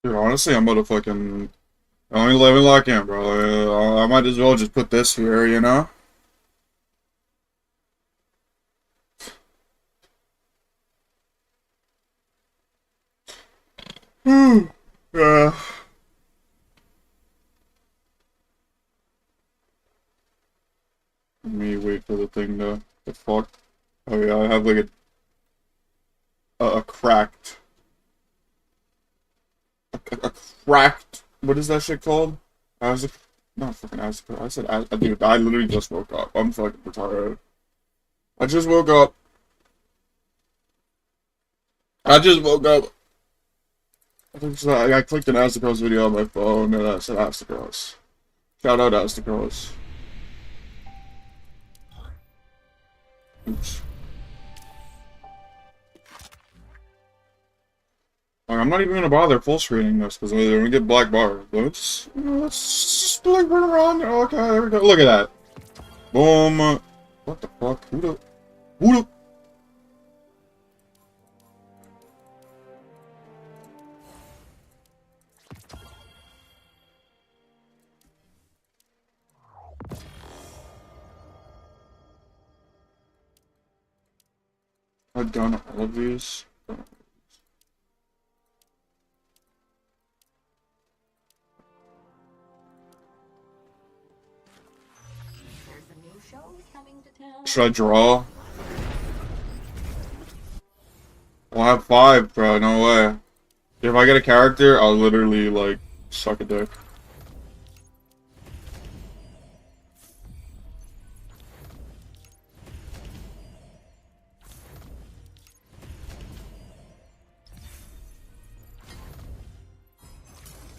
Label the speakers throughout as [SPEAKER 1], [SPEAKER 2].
[SPEAKER 1] Dude, honestly, I'm about to fucking only live in lock in, bro. I might as well just put this here, you know? Hmm. Yeah. Let me wait for the thing to the fuck. Oh yeah, I have like a cracked a cracked. What is that shit called? As not fucking as I said. Dude, I literally just woke up. I'm fucking retired. I just woke up. I just woke up. I clicked an Astacross video on my phone and I said Astacross. Shout out Astacross. Oops. Like, I'm not even gonna bother full screening this because they're gonna get black bar. Let's just like run around. Okay, there we go. Look at that. Boom. What the fuck? Who the? I've done all of these. Should I draw? I'll have 5, bro. No way. If I get a character, I'll literally, like, suck a dick.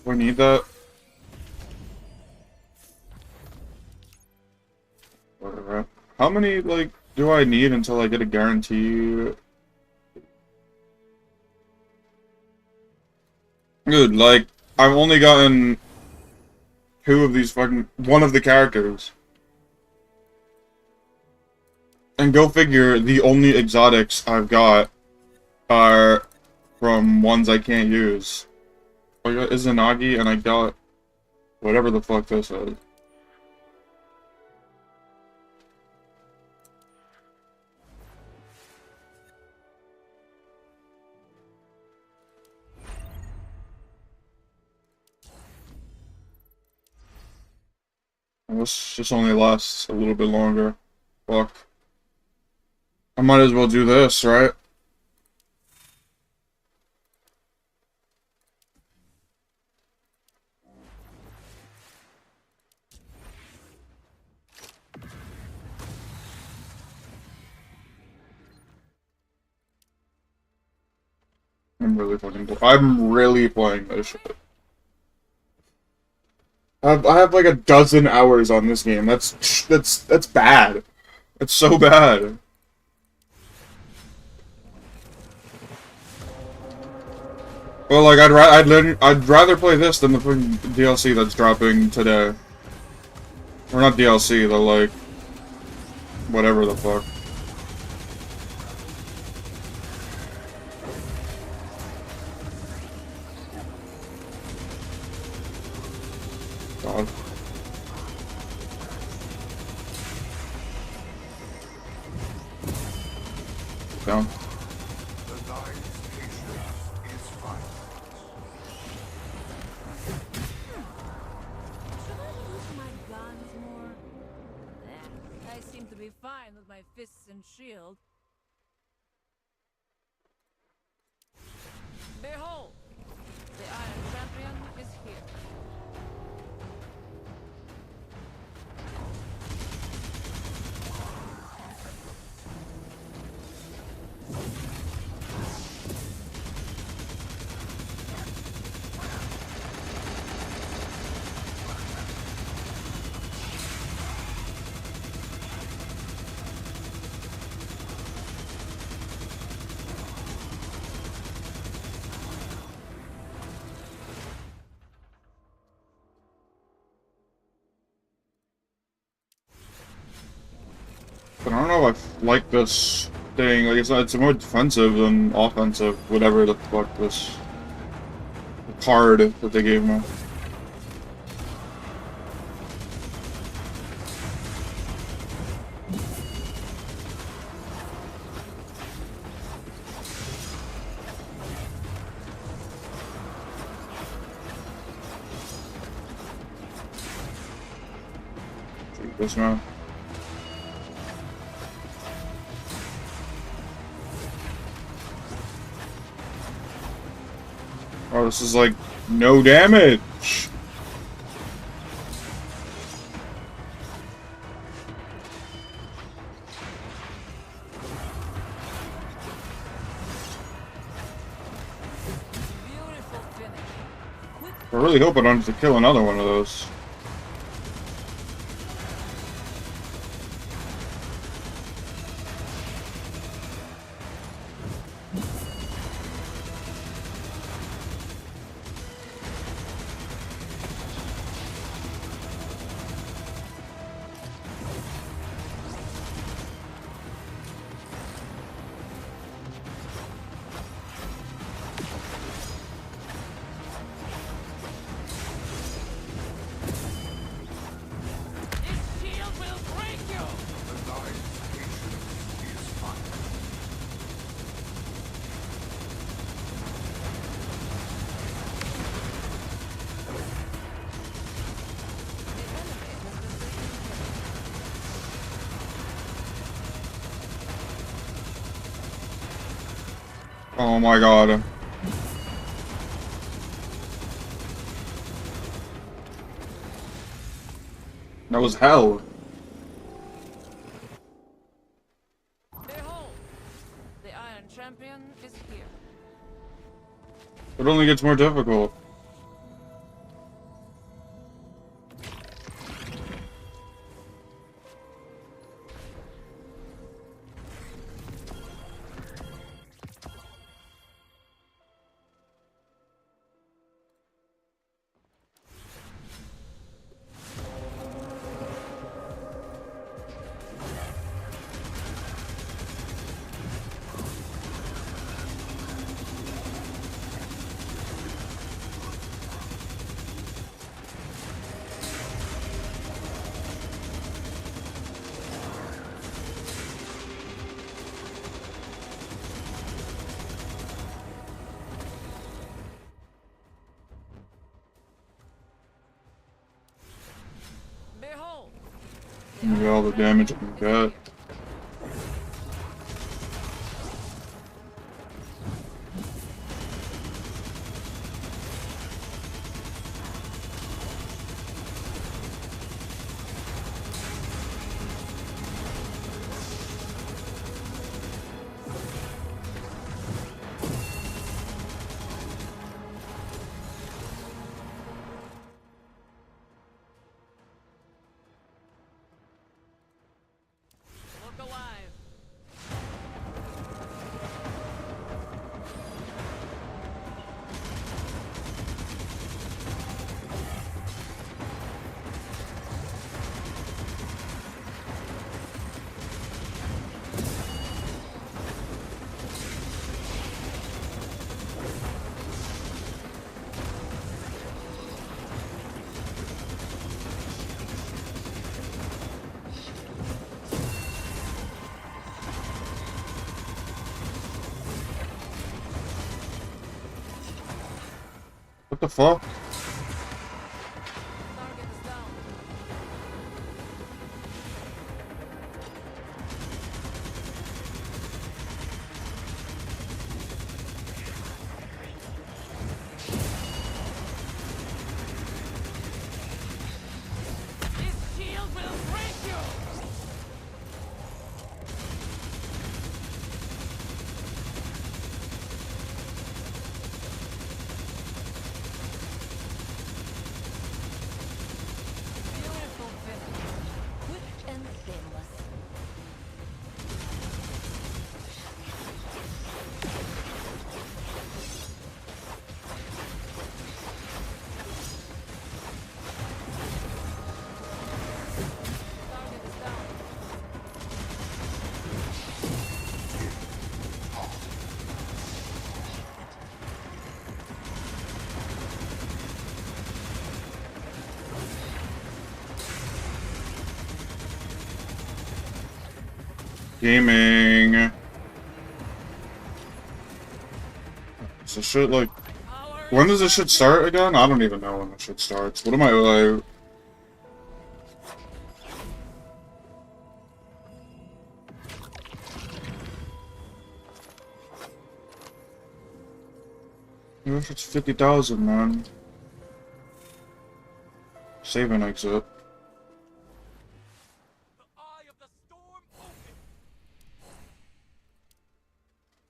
[SPEAKER 1] Do I need that? Whatever. How many, like, do I need until I get a guarantee? Dude, like, I've only gotten 2 of these fucking... one of the characters. And go figure, the only exotics I've got are from ones I can't use. I got Izanagi and I got whatever the fuck this is. And this just only lasts a little bit longer. Fuck. I might as well do this, right? I'm really playing this shit. I have like a dozen hours on this game. That's bad. It's so bad. Well, like I'd rather play this than the fucking DLC that's dropping today. Or not DLC, the like whatever the fuck. God. Down.
[SPEAKER 2] I seem to be fine with my fists and shield. Behold, the Iron Champion is here.
[SPEAKER 1] But I don't know if I like this thing. Like it's more defensive than offensive. Whatever the fuck this card that they gave me. Take this now. Oh, this is like no damage.
[SPEAKER 2] Beautiful finish. Quick.
[SPEAKER 1] I really hope I don't have to kill another one of those.
[SPEAKER 2] This shield will break you.
[SPEAKER 1] Oh my god. That was hell.
[SPEAKER 2] Behold, the Iron Champion is here.
[SPEAKER 1] It only gets more difficult.
[SPEAKER 2] Behold.
[SPEAKER 1] Look at all the damage I can get.
[SPEAKER 2] Look alive.
[SPEAKER 1] What the fuck?
[SPEAKER 2] Target is down. This shield will break you.
[SPEAKER 1] Gaming. So shit, like, when does this shit start again? I don't even know when this shit starts. What am I, like... If it's 50,000, man. Save and exit.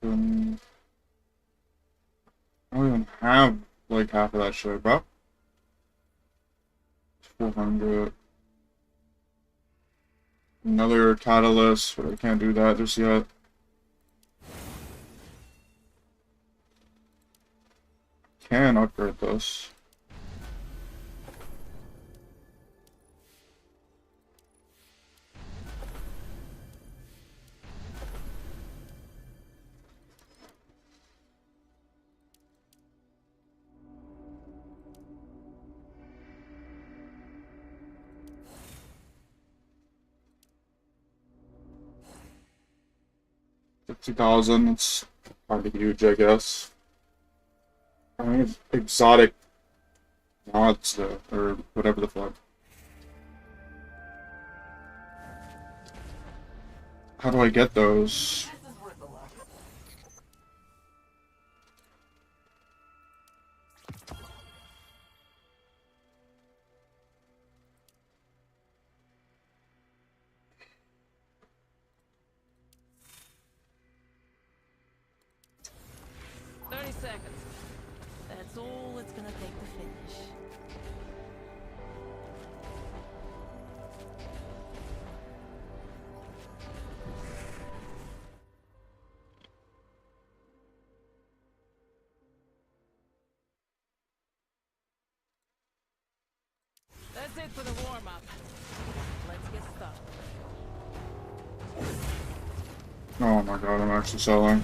[SPEAKER 1] I don't even have, like, half of that shit, bro. 400. Another catalyst, but I can't do that just yet. Can upgrade this. $50,000, it's kind of huge, I guess. I mean, exotic mods, though, or whatever the fuck. How do I get those?
[SPEAKER 2] That's all it's gonna take to finish. That's it for the warm-up. Let's get started.
[SPEAKER 1] Oh my god, I'm actually selling.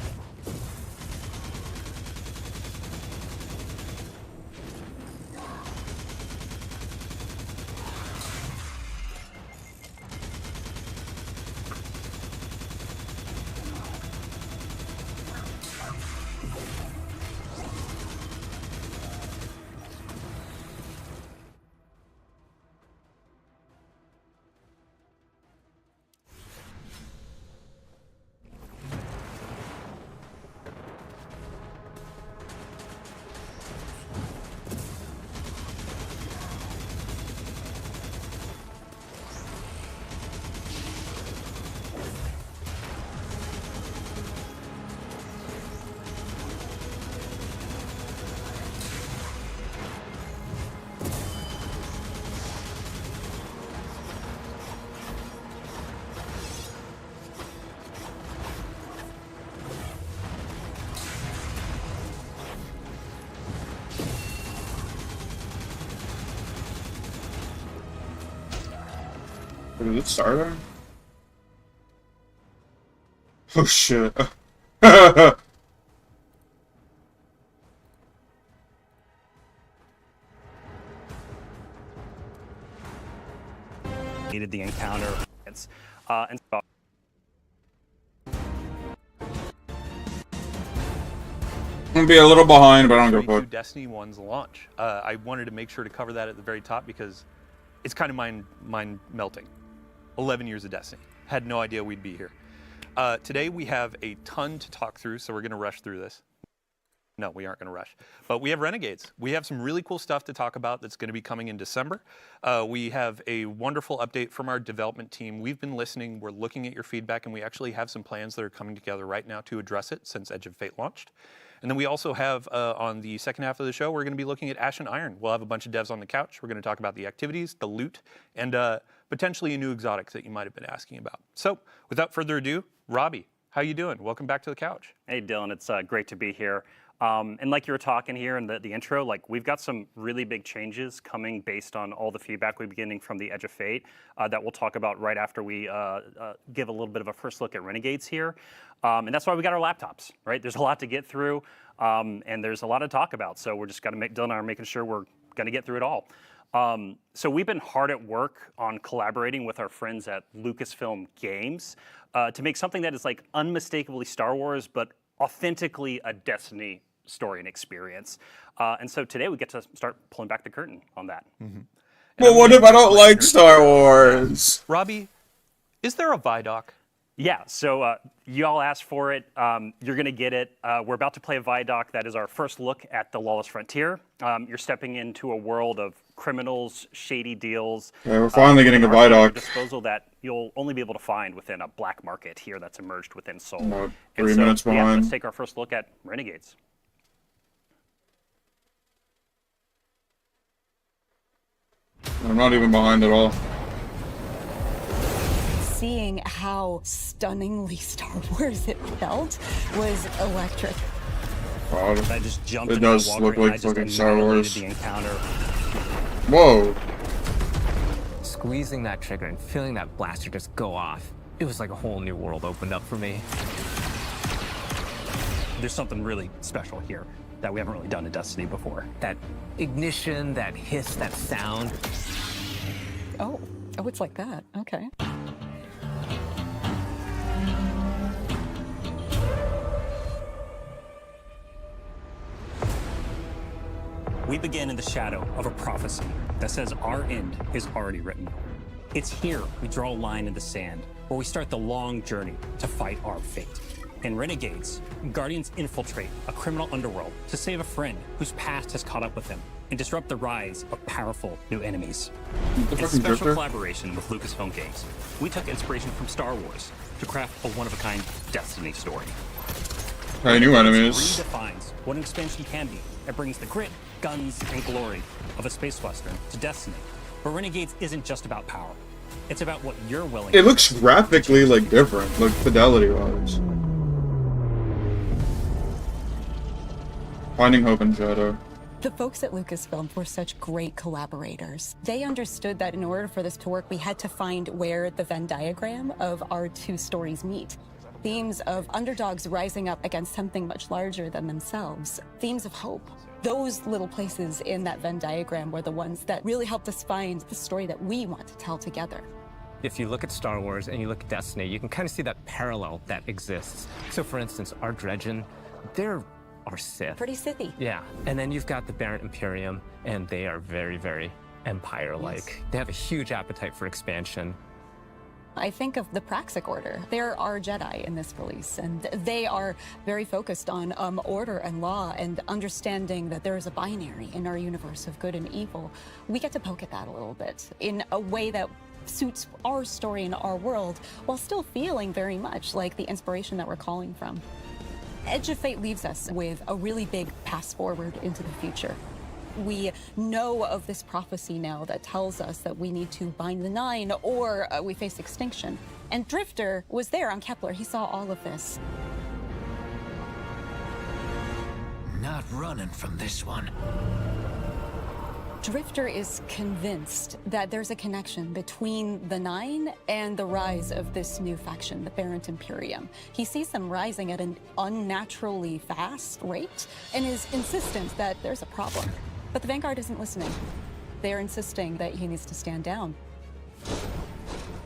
[SPEAKER 1] Did it start on? Oh shit.
[SPEAKER 3] Needed the encounter. And so
[SPEAKER 1] I'm gonna be a little behind, but I don't give a
[SPEAKER 4] 32
[SPEAKER 1] fuck.
[SPEAKER 4] Destiny 1's launch. I wanted to make sure to cover that at the very top because it's kind of mind melting. 11 years of Destiny. Had no idea we'd be here. Today we have a ton to talk through, so we're going to rush through this. No, we aren't going to rush. But we have Renegades. We have some really cool stuff to talk about that's going to be coming in December. We have a wonderful update from our development team. We've been listening. We're looking at your feedback, and we actually have some plans that are coming together right now to address it since Edge of Fate launched. And then we also have, on the second half of the show, we're going to be looking at Ash and Iron. We'll have a bunch of devs on the couch. We're going to talk about the activities, the loot, and potentially a new exotic that you might have been asking about. So without further ado, Robbie, how you doing? Welcome back to the couch.
[SPEAKER 3] hey, Dylan, it's great to be here. And like you were talking here in the intro, like we've got some really big changes coming based on all the feedback we've been getting from the Edge of Fate that we'll talk about right after we give a little bit of a first look at Renegades here. And that's why we got our laptops, right? There's a lot to get through and there's a lot to talk about. So we're just got to Dylan and I are making sure we're going to get through it all. So we've been hard at work on collaborating with our friends at Lucasfilm Games to make something that is like unmistakably Star Wars, but authentically a Destiny story and experience. And so today we get to start pulling back the curtain on that.
[SPEAKER 1] Well, what if I don't like Star Wars?
[SPEAKER 4] Robbie, is there a Vidoc?
[SPEAKER 3] Yeah, so y'all asked for it. You're going to get it. We're about to play a Vidoc that is our first look at the Lawless Frontier. You're stepping into a world of criminals, shady deals.
[SPEAKER 1] Yeah, we're finally getting a Vidoc.
[SPEAKER 3] Disposal that you'll only be able to find within a black market here that's emerged within Seoul.
[SPEAKER 1] About
[SPEAKER 3] And
[SPEAKER 1] 3
[SPEAKER 3] so,
[SPEAKER 1] minutes
[SPEAKER 3] Yeah,
[SPEAKER 1] behind.
[SPEAKER 3] let's take our first look at Renegades.
[SPEAKER 1] I'm not even behind at all.
[SPEAKER 5] Seeing how stunningly Star Wars it felt was electric.
[SPEAKER 1] God.
[SPEAKER 3] I just jumped
[SPEAKER 1] It
[SPEAKER 3] into
[SPEAKER 1] does
[SPEAKER 3] the walker
[SPEAKER 1] look
[SPEAKER 3] and
[SPEAKER 1] like
[SPEAKER 3] I just
[SPEAKER 1] fucking Star
[SPEAKER 3] annihilated
[SPEAKER 1] Wars.
[SPEAKER 3] the encounter.
[SPEAKER 1] Whoa.
[SPEAKER 6] Squeezing that trigger and feeling that blaster just go off, it was like a whole new world opened up for me.
[SPEAKER 3] There's something really special here that we haven't really done in Destiny before.
[SPEAKER 6] That ignition, that hiss, that sound.
[SPEAKER 5] Oh, it's like that. Okay.
[SPEAKER 3] We begin in the shadow of a prophecy that says our end is already written. It's here we draw a line in the sand, where we start the long journey to fight our fate. In Renegades, Guardians infiltrate a criminal underworld to save a friend whose past has caught up with them and disrupt the rise of powerful new enemies.
[SPEAKER 1] The
[SPEAKER 3] In
[SPEAKER 1] fucking
[SPEAKER 3] special
[SPEAKER 1] drifter.
[SPEAKER 3] collaboration with Lucasfilm Games, we took inspiration from Star Wars to craft a one-of-a-kind Destiny story.
[SPEAKER 1] Hey, new enemies.
[SPEAKER 3] Redefines what an expansion can be. It brings the grit, guns, and glory of a space western to Destiny. But Renegades isn't just about power. It's about what you're willing
[SPEAKER 1] It looks graphically like different, like fidelity wise. Finding Hope and Shadow.
[SPEAKER 5] The folks at Lucasfilm were such great collaborators. They understood that in order for this to work, we had to find where the Venn diagram of our two stories meet. Themes of underdogs rising up against something much larger than themselves. Themes of hope. Those little places in that Venn diagram were the ones that really helped us find the story that we want to tell together.
[SPEAKER 6] If you look at Star Wars and you look at Destiny, you can kind of see that parallel that exists. So for instance, our Dredgen, they're our Sith.
[SPEAKER 5] Pretty Sithy.
[SPEAKER 6] Yeah, and then you've got the Barrett Imperium, and they are very, very Empire-like.
[SPEAKER 5] Yes.
[SPEAKER 6] They have a huge appetite for expansion.
[SPEAKER 5] I think of the Praxic Order. There are Jedi in this release, and they are very focused on order and law and understanding that there is a binary in our universe of good and evil. We get to poke at that a little bit in a way that suits our story and our world, while still feeling very much like the inspiration that we're calling from. Edge of Fate leaves us with a really big pass forward into the future. We know of this prophecy now that tells us that we need to bind the Nine or we face extinction. And Drifter was there on Kepler. He saw all of this.
[SPEAKER 7] Not running from this one.
[SPEAKER 5] Drifter is convinced that there's a connection between the Nine and the rise of this new faction, the Barrett Imperium. He sees them rising at an unnaturally fast rate and is insistent that there's a problem. But the Vanguard isn't listening. They're insisting that he needs to stand down.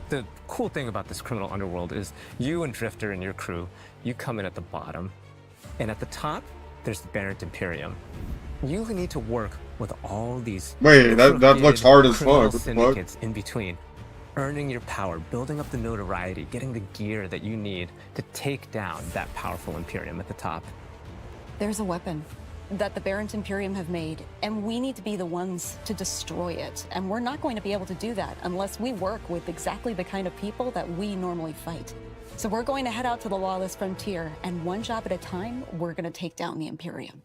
[SPEAKER 6] The cool thing about this criminal underworld is you and Drifter and your crew, you come in at the bottom, and at the top, there's the Barrett Imperium. You need to work with all these
[SPEAKER 1] Wait, that looks hard as
[SPEAKER 6] criminal
[SPEAKER 1] fuck. What the fuck?
[SPEAKER 6] syndicates in between, earning your power, building up the notoriety, getting the gear that you need to take down that powerful Imperium at the top.
[SPEAKER 5] There's a weapon that the Barrett Imperium have made, and we need to be the ones to destroy it. And we're not going to be able to do that unless we work with exactly the kind of people that we normally fight. So we're going to head out to the Lawless Frontier, and one job at a time, we're going to take down the Imperium.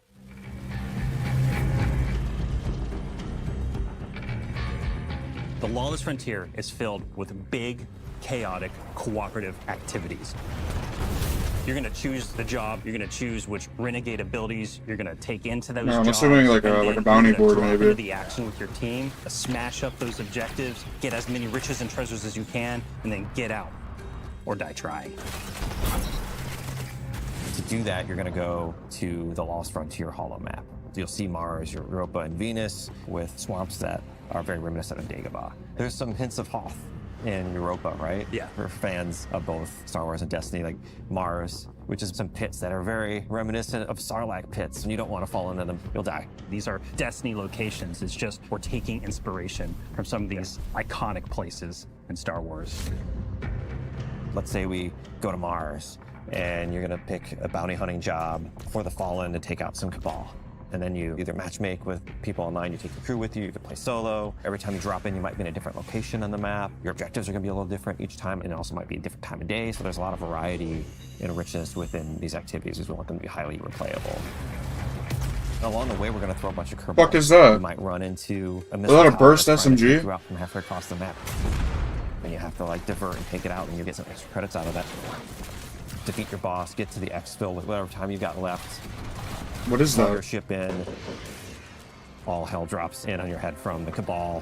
[SPEAKER 3] The Lawless Frontier is filled with big, chaotic, cooperative activities. You're going to choose the job. You're going to choose which renegade abilities you're going to take into those
[SPEAKER 1] No, I'm
[SPEAKER 3] jobs.
[SPEAKER 1] assuming like
[SPEAKER 3] and
[SPEAKER 1] a
[SPEAKER 3] then
[SPEAKER 1] bounty
[SPEAKER 3] you're gonna
[SPEAKER 1] board
[SPEAKER 3] drop
[SPEAKER 1] maybe.
[SPEAKER 3] into the action with your team, smash up those objectives, get as many riches and treasures as you can, and then get out or die trying.
[SPEAKER 8] To do that, you're going to go to the Lost Frontier holo map. You'll see Mars, Europa, and Venus with swamps that are very reminiscent of Dagobah. There's some hints of Hoth in Europa, right?
[SPEAKER 3] Yeah.
[SPEAKER 8] For fans of both Star Wars and Destiny, like Mars, which is some pits that are very reminiscent of Sarlacc pits, and you don't want to fall into them, you'll die.
[SPEAKER 3] These are Destiny locations. It's just we're taking inspiration from some of these iconic places in Star Wars.
[SPEAKER 8] Let's say we go to Mars, and you're gonna pick a bounty hunting job for the Fallen to take out some Cabal. And then you either matchmake with people online, you take your crew with you, you can play solo. Every time you drop in, you might be in a different location on the map. Your objectives are gonna be a little different each time, and it also might be a different time of day, so there's a lot of variety and richness within these activities, because we want them to be highly replayable. Along the way, we're gonna throw a bunch of curveballs.
[SPEAKER 1] Fuck is that?
[SPEAKER 8] You might run into a
[SPEAKER 1] Is that a
[SPEAKER 8] missile
[SPEAKER 1] burst
[SPEAKER 8] tower that's trying to
[SPEAKER 1] SMG?
[SPEAKER 8] take you out from halfway across the map. And you have to like divert and take it out, and you get some extra credits out of that. Defeat your boss, get to the exfil with whatever time you got left.
[SPEAKER 1] What is
[SPEAKER 8] Plug your
[SPEAKER 1] that?
[SPEAKER 8] ship in. All hell drops in on your head from the Cabal.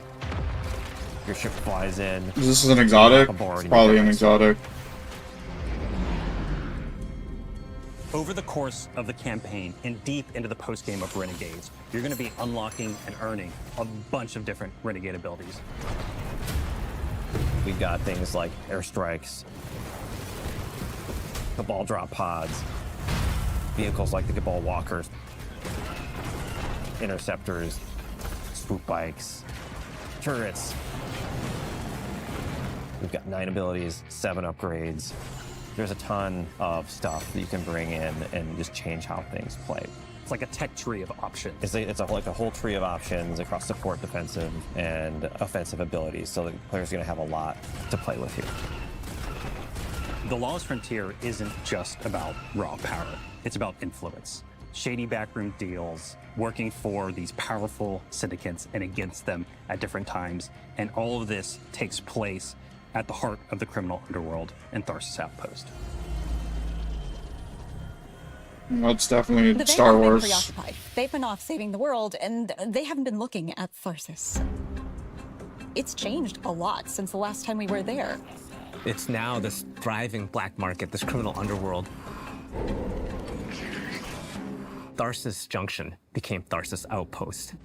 [SPEAKER 8] Your ship flies in.
[SPEAKER 1] Is this an exotic?
[SPEAKER 8] Aboard,
[SPEAKER 1] It's probably an exotic.
[SPEAKER 3] Over the course of the campaign and deep into the post-game of Renegades, you're going to be unlocking and earning a bunch of different Renegade abilities.
[SPEAKER 8] We've got things like airstrikes, Cabal drop pods, vehicles like the Cabal walkers, interceptors, swoop bikes, turrets. We've got 9 abilities, 7 upgrades. There's a ton of stuff that you can bring in and just change how things play.
[SPEAKER 3] It's like a tech tree of options.
[SPEAKER 8] It's like a whole tree of options across support, defensive, and offensive abilities. So the player's going to have a lot to play with here.
[SPEAKER 3] The Lawless Frontier isn't just about raw power. It's about influence. Shady backroom deals, working for these powerful syndicates and against them at different times. And all of this takes place at the heart of the criminal underworld in Tharsis Outpost.
[SPEAKER 1] That's definitely
[SPEAKER 5] The
[SPEAKER 1] Star
[SPEAKER 5] Vanguard have been
[SPEAKER 1] Wars.
[SPEAKER 5] preoccupied. They've been off saving the world, and they haven't been looking at Tharsis. It's changed a lot since the last time we were there.
[SPEAKER 6] It's now this thriving black market, this criminal underworld. Tharsis Junction became Tharsis Outpost.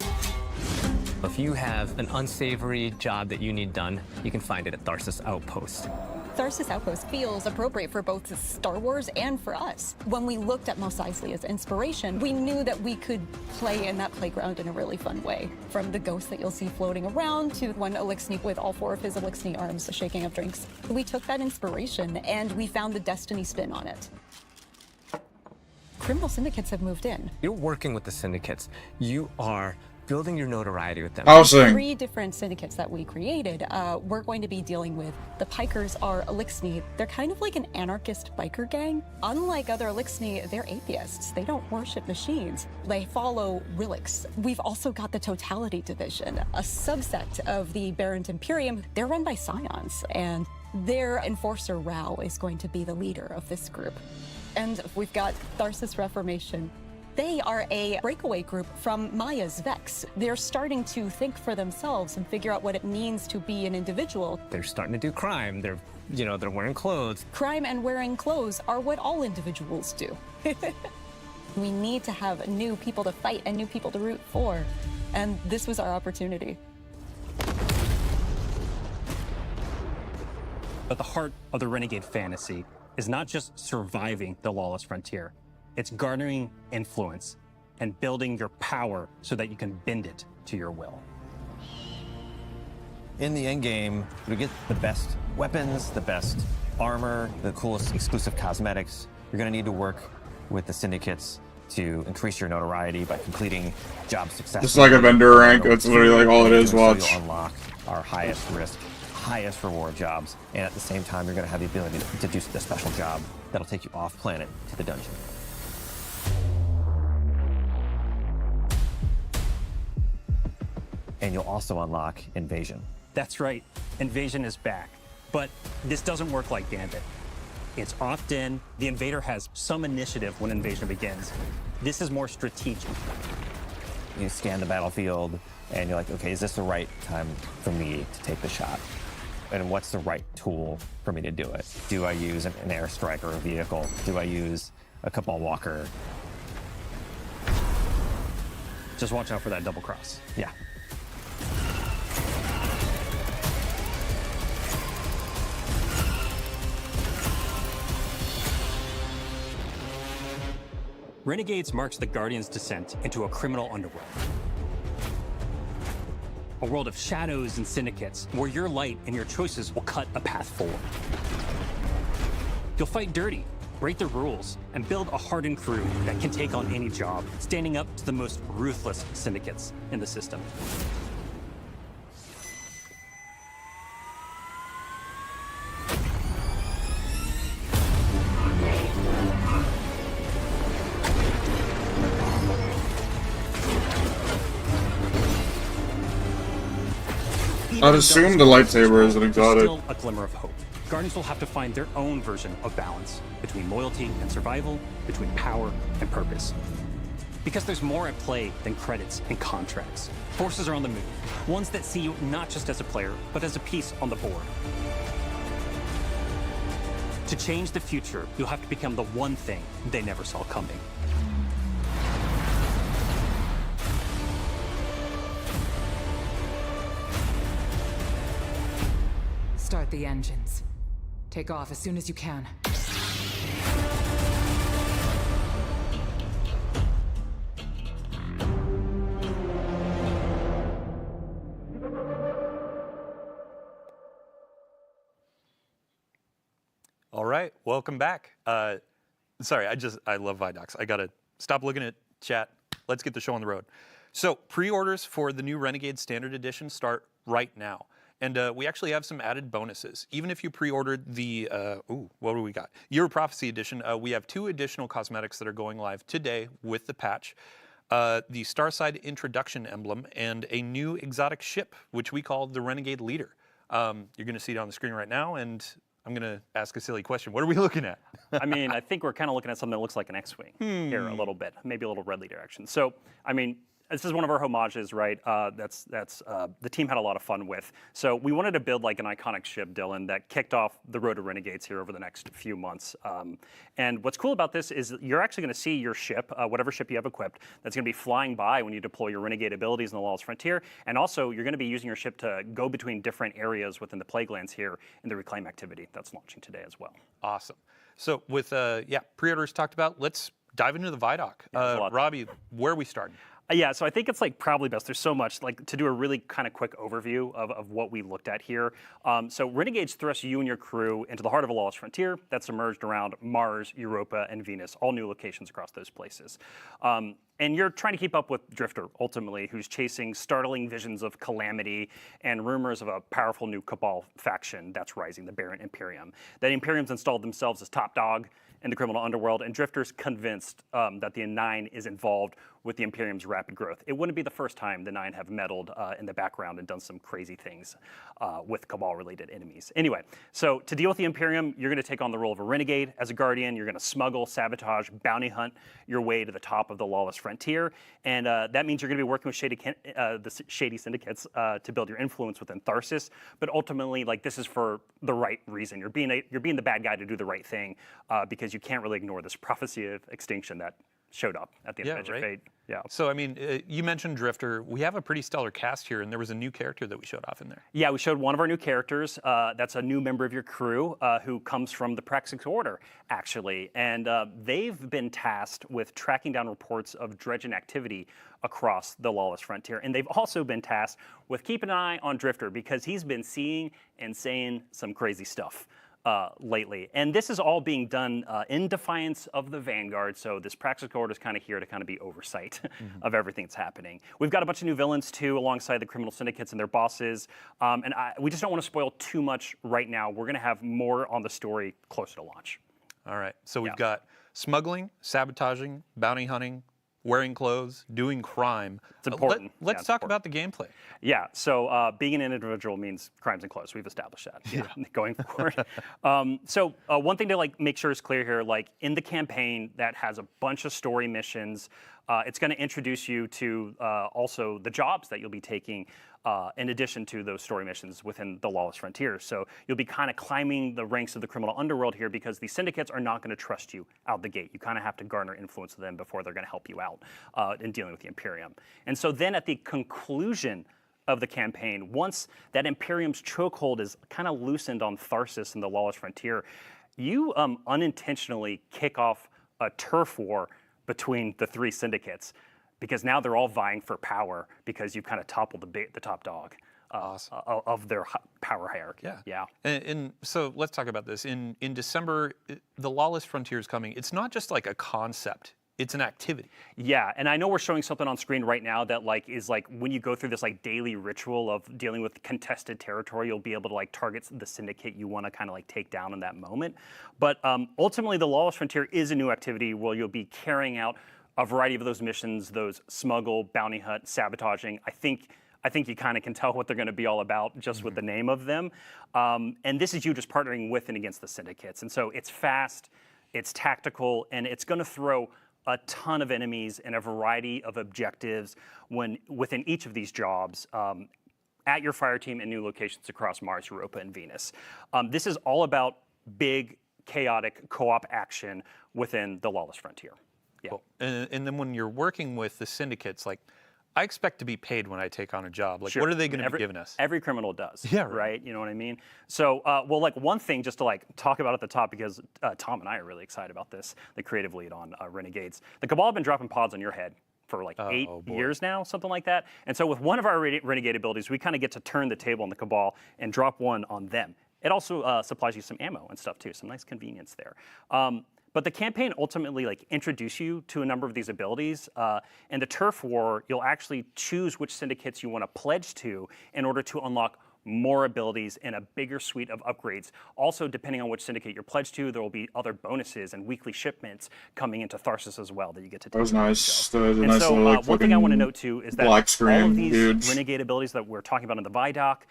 [SPEAKER 6] If you have an unsavory job that you need done, you can find it at Tharsis Outpost.
[SPEAKER 5] Tharsis Outpost feels appropriate for both Star Wars and for us. When we looked at Mos Eisley as inspiration, we knew that we could play in that playground in a really fun way. From the ghosts that you'll see floating around to one Elixni with all 4 of his Elixni arms shaking up drinks. We took that inspiration and we found the Destiny spin on it. Criminal syndicates have moved in.
[SPEAKER 6] You're working with the syndicates. You are building your notoriety with them.
[SPEAKER 1] Housing.
[SPEAKER 5] 3 different syndicates that we created, we're going to be dealing with. The Pikers are Elixni. They're kind of like an anarchist biker gang. Unlike other Elixni, they're atheists. They don't worship machines. They follow relics. We've also got the Totality Division, a subsect of the Barrent Imperium. They're run by Scions, and their enforcer Rao is going to be the leader of this group. And we've got Tharsis Reformation. They are a breakaway group from Maya's Vex. They're starting to think for themselves and figure out what it means to be an individual.
[SPEAKER 6] They're starting to do crime. They're wearing clothes.
[SPEAKER 5] Crime and wearing clothes are what all individuals do. We need to have new people to fight and new people to root for. And this was our opportunity.
[SPEAKER 3] But the heart of the Renegade fantasy is not just surviving the Lawless Frontier. It's garnering influence and building your power so that you can bend it to your will.
[SPEAKER 8] In the end game, we get the best weapons, the best armor, the coolest exclusive cosmetics. You're going to need to work with the syndicates to increase your notoriety by completing jobs successfully.
[SPEAKER 1] Just like a vendor rank, that's literally like all it is,
[SPEAKER 8] So
[SPEAKER 1] watch.
[SPEAKER 8] you'll unlock our highest risk, highest reward jobs, and at the same time, you're going to have the ability to do the special job that'll take you off planet to the dungeon. And you'll also unlock Invasion.
[SPEAKER 3] That's right, Invasion is back. But this doesn't work like Gambit. It's opt-in. The invader has some initiative when Invasion begins. This is more strategic.
[SPEAKER 8] You scan the battlefield, and you're like, okay, is this the right time for me to take the shot? And what's the right tool for me to do it? Do I use an airstrike or a vehicle? Do I use a Cabal walker?
[SPEAKER 3] Just watch out for that double cross.
[SPEAKER 8] Yeah.
[SPEAKER 3] Renegades marks the Guardian's descent into a criminal underworld. A world of shadows and syndicates, where your light and your choices will cut a path forward. You'll fight dirty, break the rules, and build a hardened crew that can take on any job, standing up to the most ruthless syndicates in the system.
[SPEAKER 1] I'd assume the lightsaber is an exotic.
[SPEAKER 3] Still a glimmer of hope. Guardians will have to find their own version of balance between loyalty and survival, between power and purpose. Because there's more at play than credits and contracts. Forces are on the move, ones that see you not just as a player, but as a piece on the board. To change the future, you'll have to become the one thing they never saw coming.
[SPEAKER 9] Start the engines. Take off as soon as you can.
[SPEAKER 4] All right, welcome back. Sorry, I love Vidocs. I gotta stop looking at chat. Let's get the show on the road. So pre-orders for the new Renegade Standard Edition start right now. And we actually have some added bonuses. Even if you pre-ordered the, what do we got? Year of Prophecy Edition, we have 2 additional cosmetics that are going live today with the patch. The Starside Introduction Emblem and a new exotic ship, which we call the Renegade Leader. You're gonna see it on the screen right now, and I'm gonna ask a silly question. What are we looking at?
[SPEAKER 3] I mean, I think we're kind of looking at something that looks like an X-Wing here a little bit, maybe a little red leader action. So, I mean, this is one of our homages, right? That's the team had a lot of fun with. So we wanted to build like an iconic ship, Dylan, that kicked off the road to Renegades here over the next few months. And what's cool about this is you're actually going to see your ship, whatever ship you have equipped, that's going to be flying by when you deploy your Renegade abilities in the Lawless Frontier. And also, you're going to be using your ship to go between different areas within the Plaguelands here in the Reclaim activity that's launching today as well.
[SPEAKER 4] Awesome. So with pre-orders talked about, let's dive into the Vidoc. Robbie, where are we starting?
[SPEAKER 3] Yeah, so I think it's like probably best. There's so much like to do a really kind of quick overview of what we looked at here. So Renegades thrust you and your crew into the heart of a lawless frontier that's emerged around Mars, Europa, and Venus, all new locations across those places. And you're trying to keep up with Drifter, ultimately, who's chasing startling visions of calamity and rumors of a powerful new Cabal faction that's rising, the Barren Imperium. That Imperium's installed themselves as top dog in the criminal underworld, and Drifter's convinced that the Nine is involved with the Imperium's rapid growth. It wouldn't be the first time the Nine have meddled in the background and done some crazy things with Cabal-related enemies. Anyway, so to deal with the Imperium, you're going to take on the role of a renegade. As a guardian, you're going to smuggle, sabotage, bounty hunt your way to the top of the lawless frontier, and that means you're going to be working with the shady syndicates to build your influence within Tharsis. But ultimately, like, this is for the right reason. You're being the bad guy to do the right thing because you can't really ignore this prophecy of extinction that showed up at the end of Edge of Fate. Yeah.
[SPEAKER 4] So, I mean, you mentioned Drifter. We have a pretty stellar cast here, and there was a new character that we showed off in there.
[SPEAKER 3] Yeah, we showed one of our new characters. That's a new member of your crew who comes from the Praxis Order, actually. And they've been tasked with tracking down reports of dredging activity across the lawless frontier. And they've also been tasked with keeping an eye on Drifter because he's been seeing and saying some crazy stuff lately. And this is all being done in defiance of the Vanguard, so this Praxis Order is kind of here to kind of be oversight of everything that's happening. We've got a bunch of new villains, too, alongside the criminal syndicates and their bosses, and we just don't want to spoil too much right now. We're going to have more on the story closer to launch.
[SPEAKER 4] All right, so we've got smuggling, sabotaging, bounty hunting, wearing clothes, doing crime.
[SPEAKER 3] It's important.
[SPEAKER 4] Let's talk about the gameplay.
[SPEAKER 3] Yeah, so being an individual means crimes and clothes. We've established that going forward. So one thing to like make sure is clear here, like in the campaign that has a bunch of story missions, it's going to introduce you to also the jobs that you'll be taking in addition to those story missions within the Lawless Frontier. So you'll be kind of climbing the ranks of the criminal underworld here because the syndicates are not going to trust you out the gate. You kind of have to garner influence with them before they're going to help you out in dealing with the Imperium. And so then at the conclusion of the campaign, once that Imperium's chokehold is kind of loosened on Tharsis and the Lawless Frontier, you unintentionally kick off a turf war between the three syndicates, because now they're all vying for power because you've kind of toppled the top dog of their power hierarchy.
[SPEAKER 4] Yeah. And so let's talk about this. In December, the Lawless Frontier is coming. It's not just like a concept. It's an activity.
[SPEAKER 3] Yeah, and I know we're showing something on screen right now that is when you go through this daily ritual of dealing with contested territory, you'll be able to target the syndicate you want to kind of take down in that moment. But ultimately, the Lawless Frontier is a new activity where you'll be carrying out a variety of those missions, those smuggle, bounty hunt, sabotaging. I think you kind of can tell what they're going to be all about just with the name of them. And this is you just partnering with and against the syndicates. And so it's fast, it's tactical, and it's going to throw a ton of enemies and a variety of objectives within each of these jobs at your fire team in new locations across Mars, Europa, and Venus. This is all about big, chaotic co-op action within the Lawless Frontier. Yeah.
[SPEAKER 4] Cool. And then when you're working with the syndicates, I expect to be paid when I take on a job.
[SPEAKER 3] Sure.
[SPEAKER 4] What are they going to be giving us?
[SPEAKER 3] Every criminal does.
[SPEAKER 4] Yeah,
[SPEAKER 3] right. You know what I mean? So, one thing just to talk about at the top, because Tom and I are really excited about this, the creative lead on Renegades. The Cabal have been dropping pods on your head for 8 years now, something like that. And so with one of our Renegade abilities, we kind of get to turn the table on the Cabal and drop one on them. It also supplies you some ammo and stuff too, some nice convenience there. But the campaign ultimately introduce you to a number of these abilities. And the Turf War, you'll actually choose which syndicates you want to pledge to in order to unlock more abilities and a bigger suite of upgrades. Also, depending on which syndicate you're pledged to, there will be other bonuses and weekly shipments coming into Tharsis as well that you get to take.
[SPEAKER 1] That was nice.
[SPEAKER 3] One thing I want to note too is that all of these
[SPEAKER 1] huge
[SPEAKER 3] Renegade abilities that we're talking about in the Vidoc,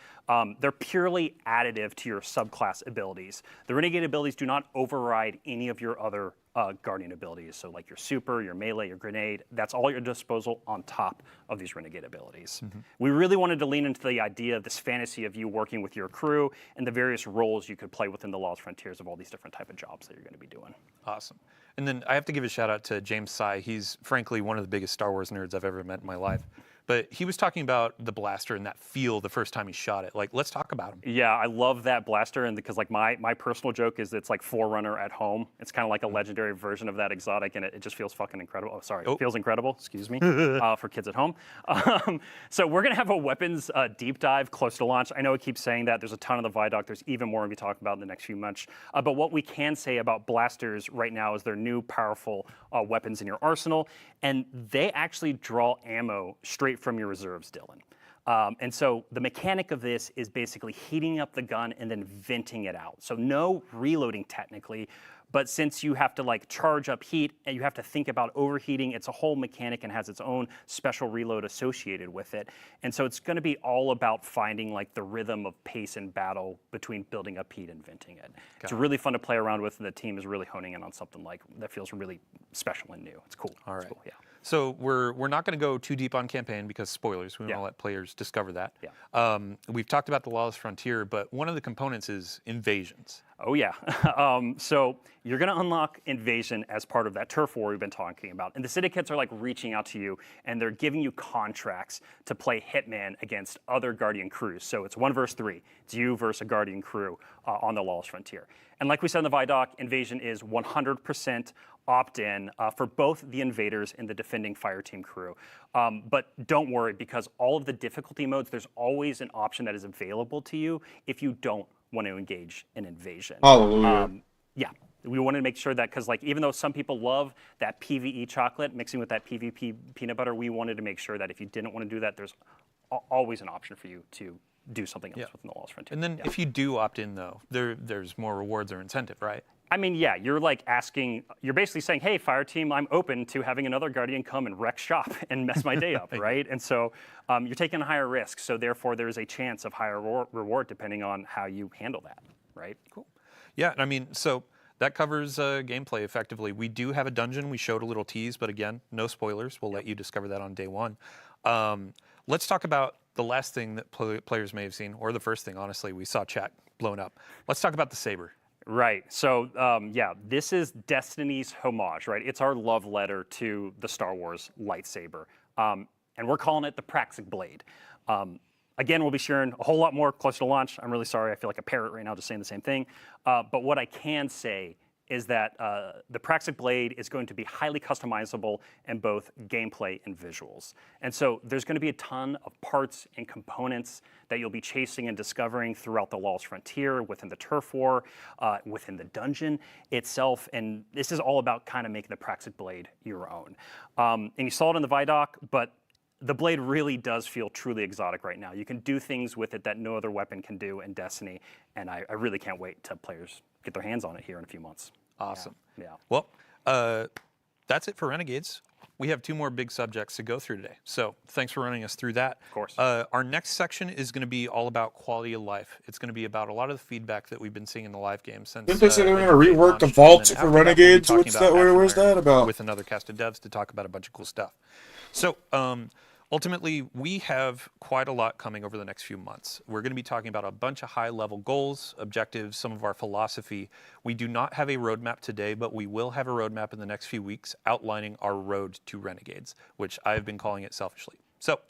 [SPEAKER 3] they're purely additive to your subclass abilities. The Renegade abilities do not override any of your other Guardian abilities. So your super, your melee, your grenade, that's all at your disposal on top of these Renegade abilities. We really wanted to lean into the idea of this fantasy of you working with your crew and the various roles you could play within the Lawless Frontiers of all these different type of jobs that you're going to be doing.
[SPEAKER 4] Awesome. And then I have to give a shout out to James Sy. He's frankly one of the biggest Star Wars nerds I've ever met in my life. But he was talking about the blaster and that feel the first time he shot it. Let's talk about him.
[SPEAKER 3] Yeah, I love that blaster, and because my personal joke is it's like Forerunner at home. It's kind of like a legendary version of that exotic, and it just feels fucking incredible. Oh, sorry, it feels incredible. Excuse me, for kids at home. So we're gonna have a weapons deep dive close to launch. I know it keeps saying that. There's a ton of the Vidoc. There's even more to be talking about in the next few months. But what we can say about blasters right now is they're new, powerful weapons in your arsenal, and they actually draw ammo straight from your reserves, Dylan. And so the mechanic of this is basically heating up the gun and then venting it out. So no reloading technically, but since you have to charge up heat and you have to think about overheating, it's a whole mechanic and has its own special reload associated with it. And so it's going to be all about finding the rhythm of pace and battle between building up heat and venting it. It's really fun to play around with, and the team is really honing in on something that feels really special and new. It's cool.
[SPEAKER 4] All right.
[SPEAKER 3] It's cool, yeah.
[SPEAKER 4] So we're not going to go too deep on campaign because spoilers. We want to let players discover that.
[SPEAKER 3] Yeah.
[SPEAKER 4] We've talked about the Lawless Frontier, but one of the components is invasions.
[SPEAKER 3] Oh yeah. So you're going to unlock invasion as part of that turf war we've been talking about, and the syndicates are reaching out to you, and they're giving you contracts to play hitman against other Guardian crews. So it's 1 versus 3. It's you versus a Guardian crew on the Lawless Frontier. And like we said in the Vidoc, invasion is 100% opt-in for both the invaders and the defending fire team crew. But don't worry, because all of the difficulty modes, there's always an option that is available to you if you don't want to engage in invasion.
[SPEAKER 1] Hallelujah.
[SPEAKER 3] Yeah, we wanted to make sure that, because even though some people love that PvE chocolate mixing with that PvP peanut butter, we wanted to make sure that if you didn't want to do that, there's always an option for you to do something else within the Lawless Frontier.
[SPEAKER 4] And then if you do opt in, though, there's more rewards or incentive, right?
[SPEAKER 3] I mean, yeah, you're you're basically saying, hey, fire team, I'm open to having another Guardian come and wreck shop and mess my day up, right? And so you're taking a higher risk, so therefore there's a chance of higher reward depending on how you handle that, right?
[SPEAKER 4] Cool. Yeah, I mean, so that covers gameplay effectively. We do have a dungeon. We showed a little tease, but again, no spoilers. We'll let you discover that on day one. Let's talk about the last thing that players may have seen, or the first thing, honestly. We saw chat blown up. Let's talk about the saber.
[SPEAKER 3] Right. So, yeah, this is Destiny's homage, right? It's our love letter to the Star Wars lightsaber. And we're calling it the Praxic Blade. Again, we'll be sharing a whole lot more close to launch. I'm really sorry. I feel like a parrot right now just saying the same thing. But what I can say is that the Praxic Blade is going to be highly customizable in both gameplay and visuals. And so there's going to be a ton of parts and components that you'll be chasing and discovering throughout the Lawless Frontier, within the Turf War, within the dungeon itself. And this is all about kind of making the Praxic Blade your own. And you saw it in the Vidoc, but the blade really does feel truly exotic right now. You can do things with it that no other weapon can do in Destiny, and I really can't wait till players get their hands on it here in a few months.
[SPEAKER 4] Awesome.
[SPEAKER 3] Yeah.
[SPEAKER 4] Well, that's it for Renegades. We have 2 more big subjects to go through today. So thanks for running us through that.
[SPEAKER 3] Of course.
[SPEAKER 4] Our next section is going to be all about quality of life. It's going to be about a lot of the feedback that we've been seeing in the live game since.
[SPEAKER 1] Didn't they say they were
[SPEAKER 4] Edge
[SPEAKER 1] going to
[SPEAKER 4] of Fate
[SPEAKER 1] rework the
[SPEAKER 4] launched,
[SPEAKER 1] vault
[SPEAKER 4] and then
[SPEAKER 1] for
[SPEAKER 4] after that, we'll be
[SPEAKER 1] Renegades?
[SPEAKER 4] talking
[SPEAKER 1] What's
[SPEAKER 4] about
[SPEAKER 1] that? Where's
[SPEAKER 4] Ashen Iron
[SPEAKER 1] that about?
[SPEAKER 4] With another cast of devs to talk about a bunch of cool stuff. So ultimately, we have quite a lot coming over the next few months. We're going to be talking about a bunch of high-level goals, objectives, some of our philosophy. We do not have a roadmap today, but we will have a roadmap in the next few weeks outlining our road to Renegades, which I've been calling it selfishly. So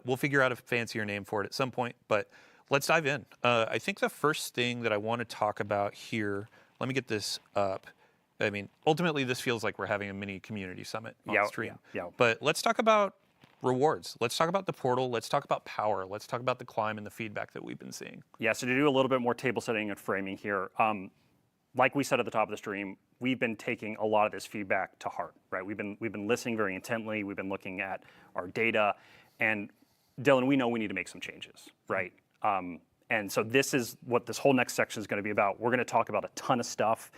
[SPEAKER 4] we'll figure out a fancier name for it at some point, but let's dive in. I think the first thing that I want to talk about here, let me get this up. I mean, ultimately, this feels like we're having a mini community summit on stream.
[SPEAKER 3] Yeah.
[SPEAKER 4] But let's talk about rewards. Let's talk about the portal. Let's talk about power. Let's talk about the climb and the feedback that we've been seeing.
[SPEAKER 3] Yeah, so to do a little bit more table setting and framing here, like we said at the top of the stream, we've been taking a lot of this feedback to heart, right? We've been listening very intently. We've been looking at our data, and Dylan, we know we need to make some changes, right? And so this is what this whole next section is going to be about. We're going to talk about a ton of stuff.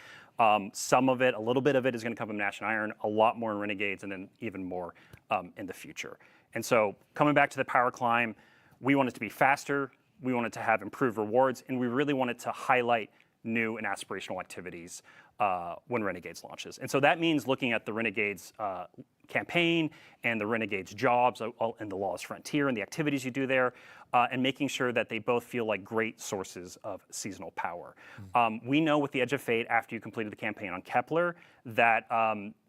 [SPEAKER 3] Some of it, a little bit of it is going to come from Ashen Iron, a lot more in Renegades, and then even more in the future. And so coming back to the power climb, we want it to be faster, we want it to have improved rewards, and we really want it to highlight new and aspirational activities when Renegades launches. And so that means looking at the Renegades campaign and the Renegades jobs and the Lawless Frontier and the activities you do there, and making sure that they both feel like great sources of seasonal power. We know with the Edge of Fate, after you completed the campaign on Kepler, that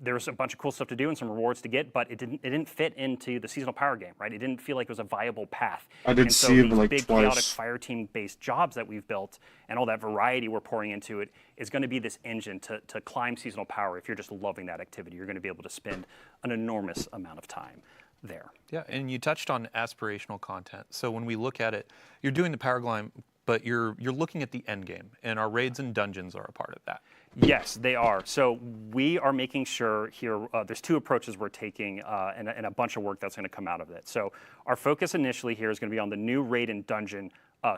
[SPEAKER 3] there's a bunch of cool stuff to do and some rewards to get, but it didn't fit into the seasonal power game, right? It didn't feel like it was a viable path.
[SPEAKER 1] I did
[SPEAKER 3] and so
[SPEAKER 1] see it
[SPEAKER 3] these
[SPEAKER 1] like
[SPEAKER 3] big
[SPEAKER 1] twice.
[SPEAKER 3] chaotic fire team based jobs that we've built and all that variety we're pouring into it is going to be this engine to climb seasonal power. If you're just loving that activity, you're going to be able to spend an enormous amount of time there.
[SPEAKER 4] Yeah, and you touched on aspirational content. So when we look at it, you're doing the power climb, but you're looking at the end game, and our raids and dungeons are a part of that.
[SPEAKER 3] Yes, they are. So we are making sure here, there's 2 approaches we're taking and a bunch of work that's going to come out of it. So our focus initially here is going to be on the new raid and dungeon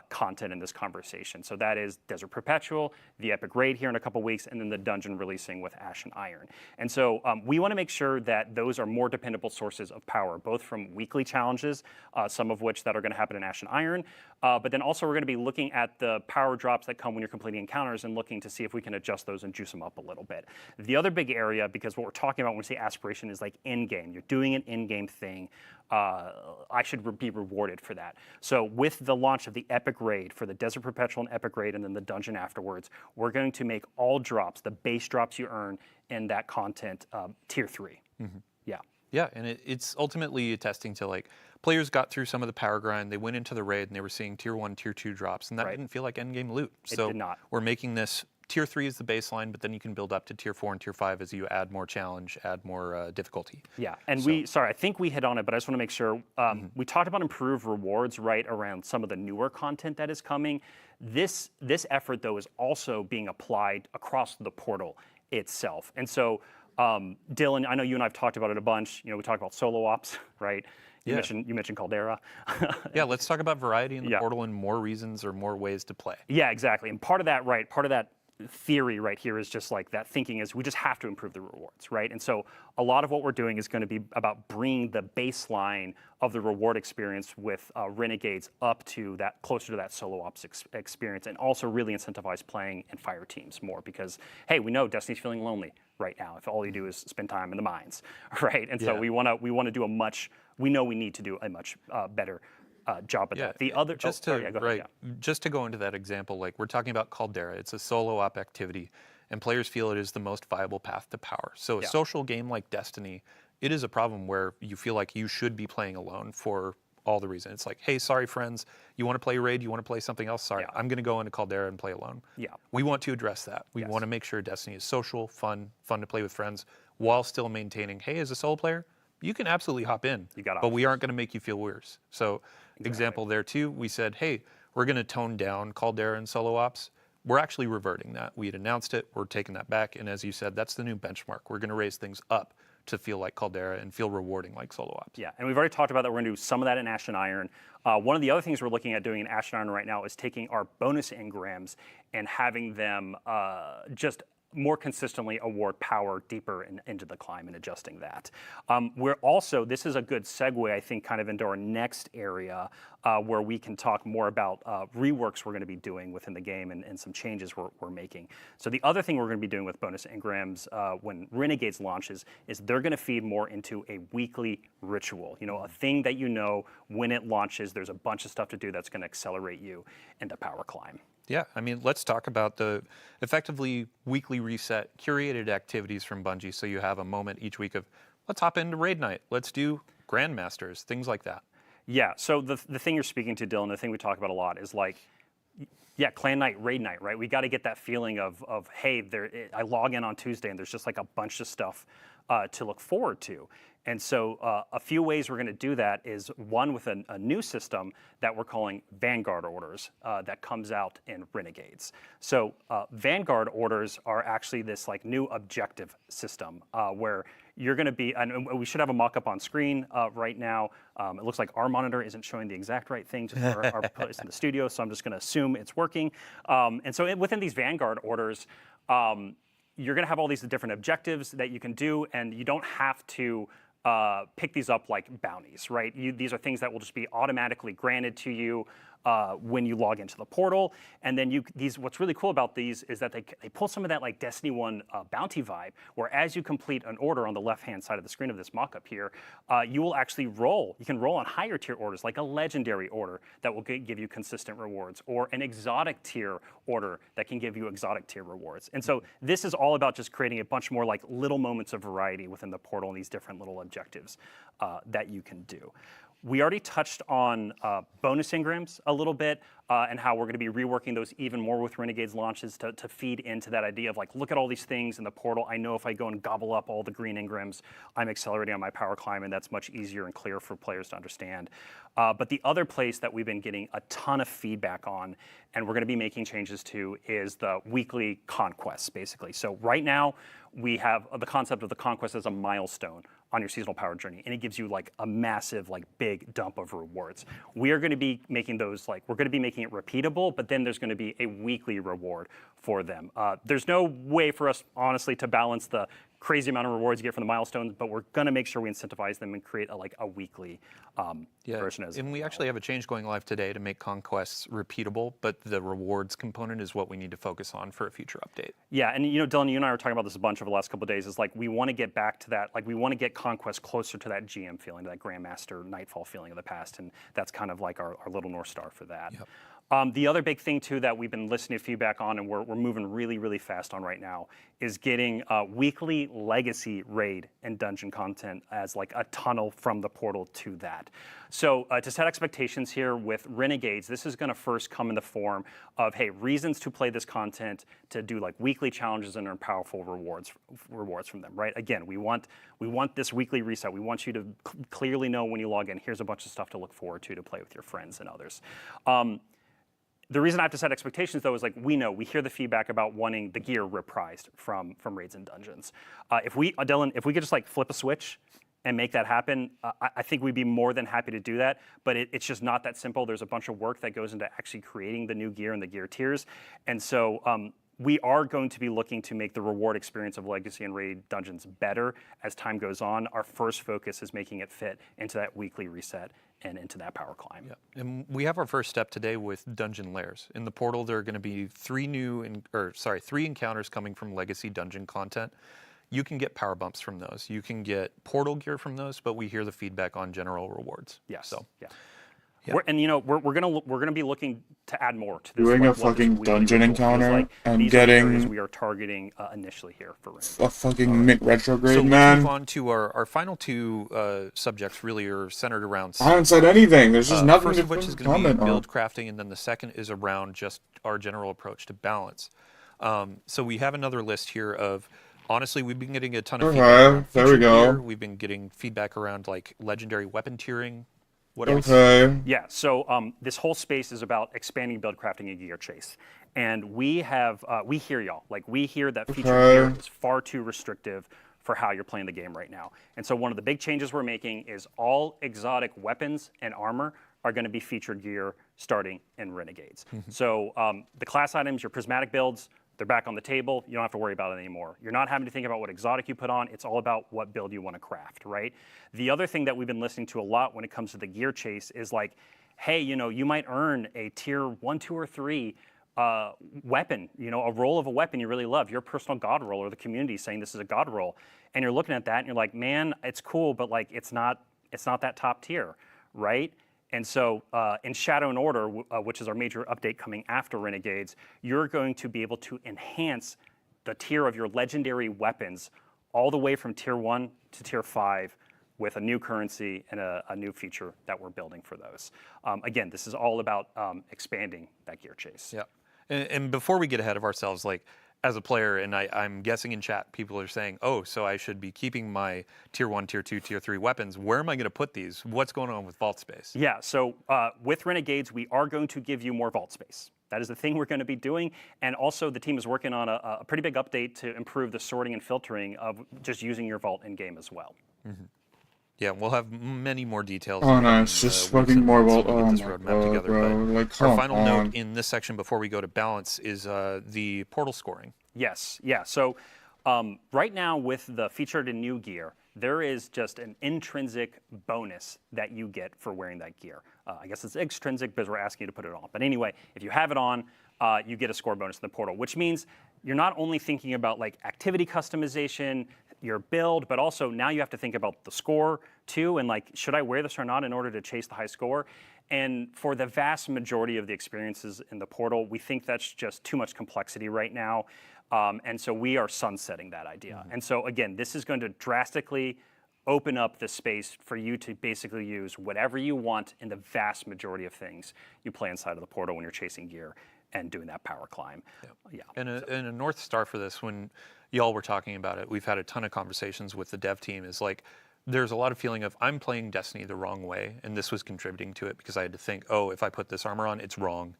[SPEAKER 3] content in this conversation. So that is Desert Perpetual, the Epic Raid here in a couple weeks, and then the dungeon releasing with Ashen Iron. And so we want to make sure that those are more dependable sources of power, both from weekly challenges, some of which that are going to happen in Ashen Iron, but then also we're going to be looking at the power drops that come when you're completing encounters and looking to see if we can adjust those and juice them up a little bit. The other big area, because what we're talking about when we say aspiration is like in-game. You're doing an in-game thing. I should be rewarded for that. So with the launch of the Epic Raid for the Desert Perpetual and Epic Raid and then the dungeon afterwards, we're going to make all drops, the base drops you earn in that content, tier 3. Yeah.
[SPEAKER 4] Yeah, and it's ultimately attesting to like players got through some of the power grind, they went into the raid and they were seeing tier 1, tier 2 drops, and that didn't feel like endgame loot.
[SPEAKER 3] It did not.
[SPEAKER 4] We're making this tier 3 is the baseline, but then you can build up to tier 4 and tier 5 as you add more challenge, add more difficulty.
[SPEAKER 3] Yeah, and I think we hit on it, but I just want to make sure. We talked about improved rewards right around some of the newer content that is coming. This effort, though, is also being applied across the portal itself. And so, Dylan, I know you and I have talked about it a bunch. You know, we talked about solo ops, right? You mentioned Caldera.
[SPEAKER 4] Yeah, let's talk about variety in the portal and more reasons or more ways to play.
[SPEAKER 3] Yeah, exactly. And part of that, part of that theory right here is just like that thinking is we just have to improve the rewards, right? And so a lot of what we're doing is going to be about bringing the baseline of the reward experience with Renegades up to that, closer to that solo ops experience, and also really incentivize playing in fire teams more because, hey, we know Destiny's feeling lonely right now if all you do is spend time in the mines, right? And so we want to do we know we need to do a much better job at that. The other
[SPEAKER 4] just to go into that example, like we're talking about Caldera, it's a solo op activity, and players feel it is the most viable path to power. So a social game like Destiny, it is a problem where you feel like you should be playing alone for all the reason. It's like, hey, sorry, friends, you want to play raid? You want to play something else? Sorry, I'm going to go into Caldera and play alone.
[SPEAKER 3] Yeah.
[SPEAKER 4] We want to address that. We want to make sure Destiny is social, fun to play with friends, while still maintaining, hey, as a solo player, you can absolutely hop in, but we aren't going to make you feel worse. So, example there too, we said, hey, we're going to tone down Caldera and solo ops. We're actually reverting that. We had announced it, we're taking that back, and as you said, that's the new benchmark. We're going to raise things up to feel like Caldera and feel rewarding like solo ops.
[SPEAKER 3] Yeah, and we've already talked about that. We're going to do some of that in Ash and Iron. One of the other things we're looking at doing in Ash and Iron right now is taking our bonus engrams and having them just more consistently award power deeper into the climb and adjusting that. We're also, this is a good segue, I think, kind of into our next area where we can talk more about reworks we're going to be doing within the game and some changes we're making. So the other thing we're going to be doing with bonus engrams when Renegades launches is they're going to feed more into a weekly ritual. You know, a thing that you know when it launches, there's a bunch of stuff to do that's going to accelerate you into power climb.
[SPEAKER 4] Yeah, I mean, let's talk about the effectively weekly reset, curated activities from Bungie so you have a moment each week of, let's hop into raid night, let's do Grandmasters, things like that.
[SPEAKER 3] Yeah, so the thing you're speaking to, Dylan, the thing we talk about a lot is like, yeah, clan night, raid night, right? We got to get that feeling of hey, I log in on Tuesday and there's just like a bunch of stuff to look forward to. And so a few ways we're going to do that is one with a new system that we're calling Vanguard orders that comes out in Renegades. So Vanguard orders are actually this like new objective system where you're going to be, and we should have a mock-up on screen right now. It looks like our monitor isn't showing the exact right thing just for our place in the studio, so I'm just going to assume it's working. And so within these Vanguard orders, you're going to have all these different objectives that you can do, and you don't have to pick these up like bounties, right? These are things that will just be automatically granted to you when you log into the portal. And then what's really cool about these is that they pull some of that like Destiny 1 bounty vibe, where as you complete an order on the left-hand side of the screen of this mock-up here, you will actually roll. You can roll on higher tier orders, like a legendary order that will give you consistent rewards, or an exotic tier order that can give you exotic tier rewards. And so this is all about just creating a bunch more like little moments of variety within the portal and these different little objectives that you can do. We already touched on bonus engrams a little bit and how we're going to be reworking those even more with Renegades launches to feed into that idea of like, look at all these things in the portal. I know if I go and gobble up all the green engrams, I'm accelerating on my power climb, and that's much easier and clearer for players to understand. But the other place that we've been getting a ton of feedback on, and we're going to be making changes to, is the weekly conquests, basically. So right now, we have the concept of the conquest as a milestone on your seasonal power journey, and it gives you like a massive, like big dump of rewards. We are going to be making those we're going to be making it repeatable, but then there's going to be a weekly reward for them. There's no way for us, honestly, to balance the crazy amount of rewards you get from the milestones, but we're going to make sure we incentivize them and create a weekly version as
[SPEAKER 4] and we actually have a change going live today to make conquests repeatable, but the rewards component is what we need to focus on for a future update.
[SPEAKER 3] Yeah, and Dylan, you and I were talking about this a bunch over the last couple of days, is like we want to get back to that, like we want to get conquest closer to that GM feeling, to that Grandmaster Nightfall feeling of the past, and that's kind of like our little North Star for that.
[SPEAKER 4] Yep.
[SPEAKER 3] The other big thing, too, that we've been listening to feedback on and we're moving really, really fast on right now is getting weekly legacy raid and dungeon content as like a tunnel from the portal to that. So to set expectations here with Renegades, this is going to first come in the form of, hey, reasons to play this content, to do like weekly challenges and earn powerful rewards from them, right? Again, we want this weekly reset. We want you to clearly know when you log in, here's a bunch of stuff to look forward to play with your friends and others. The reason I have to set expectations, though, is like we hear the feedback about wanting the gear reprised from raids and dungeons. Dylan, if we could just like flip a switch and make that happen, I think we'd be more than happy to do that. But it's just not that simple. There's a bunch of work that goes into actually creating the new gear and the gear tiers, and so we are going to be looking to make the reward experience of Legacy and Raid dungeons better as time goes on. Our first focus is making it fit into that weekly reset and into that power climb.
[SPEAKER 4] Yeah. And we have our first step today with dungeon layers. In the portal, there are going to be three encounters coming from Legacy dungeon content. You can get power bumps from those. You can get portal gear from those, but we hear the feedback on general rewards.
[SPEAKER 3] Yes.
[SPEAKER 4] So,
[SPEAKER 3] yeah.
[SPEAKER 4] Yeah.
[SPEAKER 3] We're gonna be looking to add more to this.
[SPEAKER 1] Doing a
[SPEAKER 3] what this
[SPEAKER 1] fucking
[SPEAKER 3] weekly
[SPEAKER 1] dungeon
[SPEAKER 3] ritual feels
[SPEAKER 1] encounter
[SPEAKER 3] like.
[SPEAKER 1] and
[SPEAKER 3] These are the areas
[SPEAKER 1] getting
[SPEAKER 3] we are targeting initially here for Renegades.
[SPEAKER 1] a fucking mint retrograde,
[SPEAKER 4] So let's
[SPEAKER 1] man.
[SPEAKER 4] move on to our final two subjects. Really are centered around.
[SPEAKER 1] I haven't said anything. There's just nothing
[SPEAKER 4] First
[SPEAKER 1] to
[SPEAKER 4] of which is going to
[SPEAKER 1] comment
[SPEAKER 4] be
[SPEAKER 1] on.
[SPEAKER 4] build crafting, and then the second is around just our general approach to balance. So we have another list here of. Honestly, we've been getting a ton of
[SPEAKER 1] Okay,
[SPEAKER 4] feedback around
[SPEAKER 1] there we
[SPEAKER 4] featured
[SPEAKER 1] go.
[SPEAKER 4] gear. We've been getting feedback around like legendary weapon tiering. What else?
[SPEAKER 1] Okay.
[SPEAKER 3] Yeah, so this whole space is about expanding build crafting and gear chase. And we hear y'all. Like, we hear that featured gear is far too restrictive for how you're playing the game right now. And so one of the big changes we're making is all exotic weapons and armor are going to be featured gear starting in Renegades. So the class items, your prismatic builds, they're back on the table. You don't have to worry about it anymore. You're not having to think about what exotic you put on. It's all about what build you want to craft, right? The other thing that we've been listening to a lot when it comes to the gear chase is like, hey, you might earn a tier 1, 2, or 3 weapon, a roll of a weapon you really love, your personal god roll, or the community saying this is a god roll. And you're looking at that and you're like, man, it's cool, but like it's not that top tier, right? And so in Shadow and Order, which is our major update coming after Renegades, you're going to be able to enhance the tier of your legendary weapons all the way from tier 1 to tier 5 with a new currency and a new feature that we're building for those. Again, this is all about expanding that gear chase.
[SPEAKER 4] Yeah. And before we get ahead of ourselves, like as a player, and I'm guessing in chat, people are saying, oh, so I should be keeping my tier 1, tier 2, tier 3 weapons. Where am I going to put these? What's going on with vault space?
[SPEAKER 3] Yeah, so with Renegades, we are going to give you more vault space. That is the thing we're going to be doing. And also the team is working on a pretty big update to improve the sorting and filtering of just using your vault in-game as well.
[SPEAKER 4] Mm-hmm. Yeah, we'll have many more details.
[SPEAKER 1] Oh, nice. Just fucking more vault. Oh,
[SPEAKER 4] this
[SPEAKER 1] my
[SPEAKER 4] roadmap
[SPEAKER 1] God,
[SPEAKER 4] together.
[SPEAKER 1] bro.
[SPEAKER 4] But
[SPEAKER 1] Like,
[SPEAKER 4] our
[SPEAKER 1] come
[SPEAKER 4] final
[SPEAKER 1] on.
[SPEAKER 4] note in this section before we go to balance is the portal scoring.
[SPEAKER 3] Yes, yeah. So right now with the featured and new gear, there is just an intrinsic bonus that you get for wearing that gear. I guess it's extrinsic because we're asking you to put it on. But anyway, if you have it on, you get a score bonus in the portal, which means you're not only thinking about like activity customization, your build, but also now you have to think about the score too, and like, should I wear this or not in order to chase the high score? And for the vast majority of the experiences in the portal, we think that's just too much complexity right now. And so we are sunsetting that idea. And so again, this is going to drastically open up the space for you to basically use whatever you want in the vast majority of things you play inside of the portal when you're chasing gear and doing that power climb. Yeah.
[SPEAKER 4] And a North Star for this, when y'all were talking about it, we've had a ton of conversations with the dev team, is like, there's a lot of feeling of I'm playing Destiny the wrong way, and this was contributing to it because I had to think, oh, if I put this armor on, it's wrong.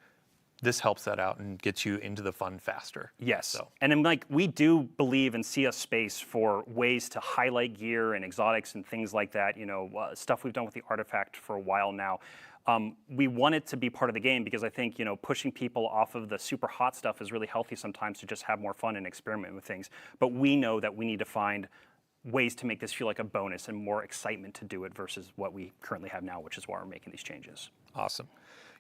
[SPEAKER 4] This helps that out and gets you into the fun faster.
[SPEAKER 3] Yes,
[SPEAKER 4] So.
[SPEAKER 3] and I'm like, we do believe and see a space for ways to highlight gear and exotics and things like that, stuff we've done with the artifact for a while now. We want it to be part of the game because I think, pushing people off of the super hot stuff is really healthy sometimes to just have more fun and experiment with things. But we know that we need to find ways to make this feel like a bonus and more excitement to do it versus what we currently have now, which is why we're making these changes.
[SPEAKER 4] Awesome.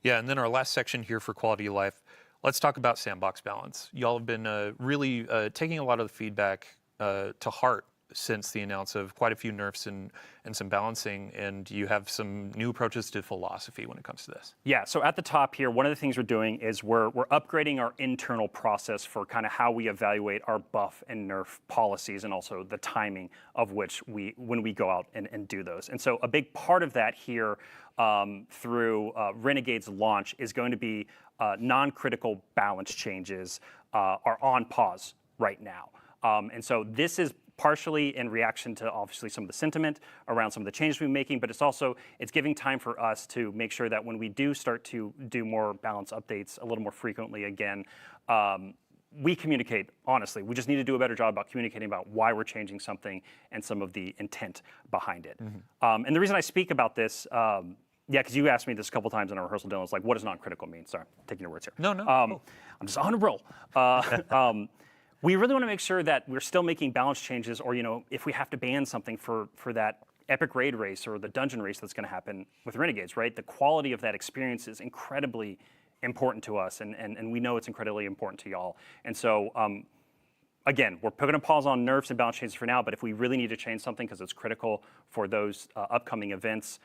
[SPEAKER 4] Yeah, and then our last section here for quality of life, let's talk about sandbox balance. Y'all have been really taking a lot of the feedback to heart since the announce of quite a few nerfs and some balancing, and you have some new approaches to philosophy when it comes to this.
[SPEAKER 3] Yeah, so at the top here, one of the things we're doing is we're upgrading our internal process for kind of how we evaluate our buff and nerf policies, and also the timing of which when we go out and do those. And so a big part of that here through Renegade's launch is going to be non-critical balance changes are on pause right now. And so this is partially in reaction to obviously some of the sentiment around some of the changes we're making, but it's giving time for us to make sure that when we do start to do more balance updates a little more frequently again, we communicate honestly. We just need to do a better job about communicating about why we're changing something and some of the intent behind it. And the reason I speak about this, because you asked me this a couple times in our rehearsal, Dylan, it's like, what does non-critical mean? Sorry, I'm taking your words here.
[SPEAKER 4] No.
[SPEAKER 3] I'm just on a roll. We really want to make sure that we're still making balance changes, or if we have to ban something for that epic raid race or the dungeon race that's going to happen with Renegades, right? The quality of that experience is incredibly important to us, and we know it's incredibly important to y'all. And so, again, we're putting a pause on nerfs and balance changes for now, but if we really need to change something because it's critical for those upcoming events,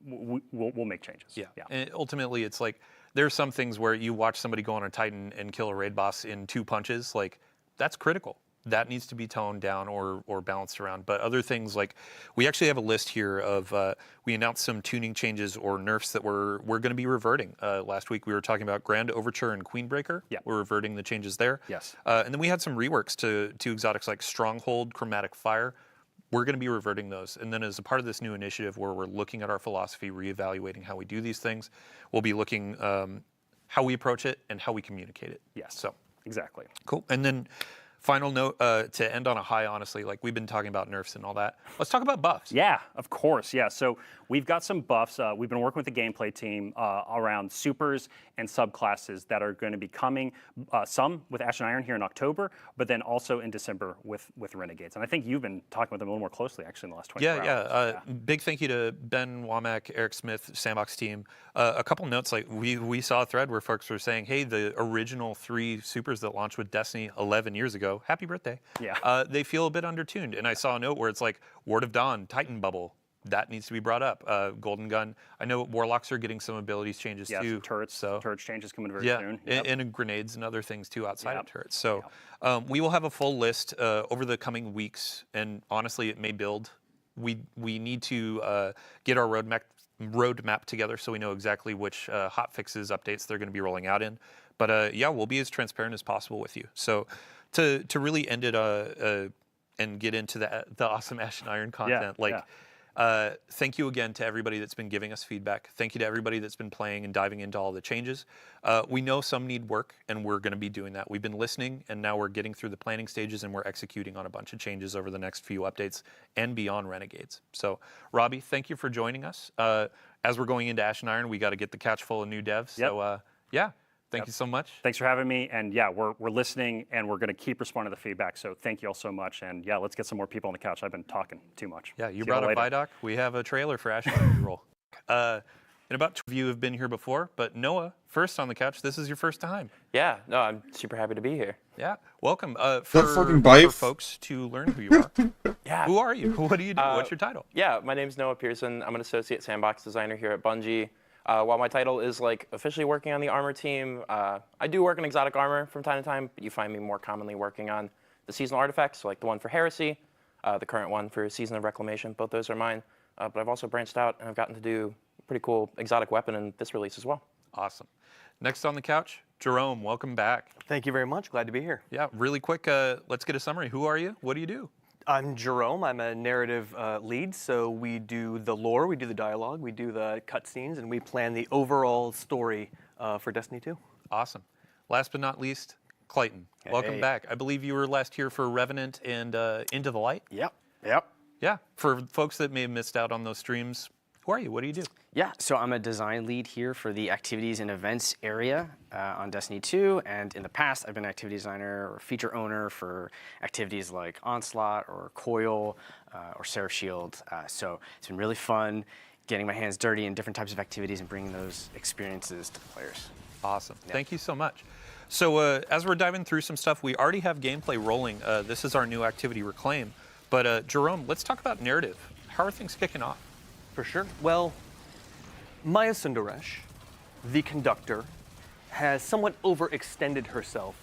[SPEAKER 3] we'll make changes.
[SPEAKER 4] Yeah. And ultimately, it's like there's some things where you watch somebody go on a Titan and kill a raid boss in 2 punches. Like that's critical. That needs to be toned down or balanced around. But other things like we actually have a list here of we announced some tuning changes or nerfs that we're going to be reverting. Last week we were talking about Grand Overture and Queenbreaker.
[SPEAKER 3] Yeah.
[SPEAKER 4] We're reverting the changes there.
[SPEAKER 3] Yes.
[SPEAKER 4] And then we had some reworks to exotics like Stronghold, Chromatic Fire. We're going to be reverting those. And then as a part of this new initiative where we're looking at our philosophy, reevaluating how we do these things, we'll be looking how we approach it and how we communicate it.
[SPEAKER 3] Yes.
[SPEAKER 4] So
[SPEAKER 3] exactly.
[SPEAKER 4] cool. And then final note to end on a high, honestly, like we've been talking about nerfs and all that. Let's talk about buffs.
[SPEAKER 3] Yeah, of course. Yeah. So we've got some buffs. We've been working with the gameplay team around supers and subclasses that are going to be coming. Some with Ash and Iron here in October, but then also in December with Renegades. And I think you've been talking with them a little more closely actually in the last 24 hours.
[SPEAKER 4] Yeah. Big thank you to Ben Womack, Eric Smith, Sandbox team. A couple notes, like we saw a thread where folks were saying, hey, the original 3 supers that launched with Destiny 11 years ago, happy birthday.
[SPEAKER 3] Yeah.
[SPEAKER 4] They feel a bit undertuned. And I saw a note where it's like Ward of Dawn, Titan Bubble. That needs to be brought up. Golden Gun. I know Warlocks are getting some abilities changes too.
[SPEAKER 3] Turrets.
[SPEAKER 4] So
[SPEAKER 3] turrets changes coming very soon.
[SPEAKER 4] Yep. And grenades and other things too outside of turrets. So we will have a full list over the coming weeks. And honestly, it may build. We need to get our roadmap together so we know exactly which hot fixes, updates they're going to be rolling out in. But yeah, we'll be as transparent as possible with you. So to really end it and get into the awesome Ash and Iron content, thank you again to everybody that's been giving us feedback. Thank you to everybody that's been playing and diving into all the changes. We know some need work, and we're going to be doing that. We've been listening, and now we're getting through the planning stages, and we're executing on a bunch of changes over the next few updates and beyond Renegades. So, Robbie, thank you for joining us. As we're going into Ash and Iron, we got to get the couch full of new devs.
[SPEAKER 3] Yep.
[SPEAKER 4] So, thank you so much.
[SPEAKER 3] Thanks for having me. And yeah, we're listening and we're going to keep responding to the feedback. So thank you all so much. And yeah, let's get some more people on the couch. I've been talking too much.
[SPEAKER 4] Yeah, you
[SPEAKER 3] See
[SPEAKER 4] brought
[SPEAKER 3] y'all
[SPEAKER 4] up
[SPEAKER 3] later.
[SPEAKER 4] Vidoc. We have a trailer for Ash and Iron to roll. And about 2 of you have been here before, but Noah, first on the couch, this is your first time.
[SPEAKER 10] Yeah, no, I'm super happy to be here.
[SPEAKER 4] Yeah, welcome.
[SPEAKER 1] fucking bite.
[SPEAKER 4] For folks to learn who you are.
[SPEAKER 10] Yeah.
[SPEAKER 4] Who are you? What do you do? What's your title?
[SPEAKER 10] Yeah, my name's Noah Pearson. I'm an associate sandbox designer here at Bungie. While my title is like officially working on the armor team, I do work in exotic armor from time to time, but you find me more commonly working on the seasonal artifacts, so like the one for Heresy, the current one for Season of Reclamation. Both those are mine. But I've also branched out and I've gotten to do a pretty cool exotic weapon in this release as well.
[SPEAKER 4] Awesome. Next on the couch, Jerome, welcome back.
[SPEAKER 11] Thank you very much. Glad to be here.
[SPEAKER 4] Yeah, really quick, let's get a summary. Who are you? What do you do?
[SPEAKER 11] I'm Jerome. I'm a narrative lead, so we do the lore, we do the dialogue, we do the cutscenes, and we plan the overall story for Destiny 2.
[SPEAKER 4] Awesome. Last but not least, Clayton. Welcome back. I believe you were last here for Revenant and Into the Light.
[SPEAKER 12] Yep.
[SPEAKER 4] Yeah. For folks that may have missed out on those streams, who are you? What do you do?
[SPEAKER 12] Yeah, so I'm a design lead here for the activities and events area on Destiny 2, and in the past I've been an activity designer or feature owner for activities like Onslaught or Coil or Seraph Shield. So it's been really fun getting my hands dirty in different types of activities and bringing those experiences to the players.
[SPEAKER 4] Awesome. Yeah. Thank you so much. So as we're diving through some stuff, we already have gameplay rolling. This is our new activity, Reclaim. But Jerome, let's talk about narrative. How are things kicking off?
[SPEAKER 11] For sure. Well, Maya Sundaresh, the conductor, has somewhat overextended herself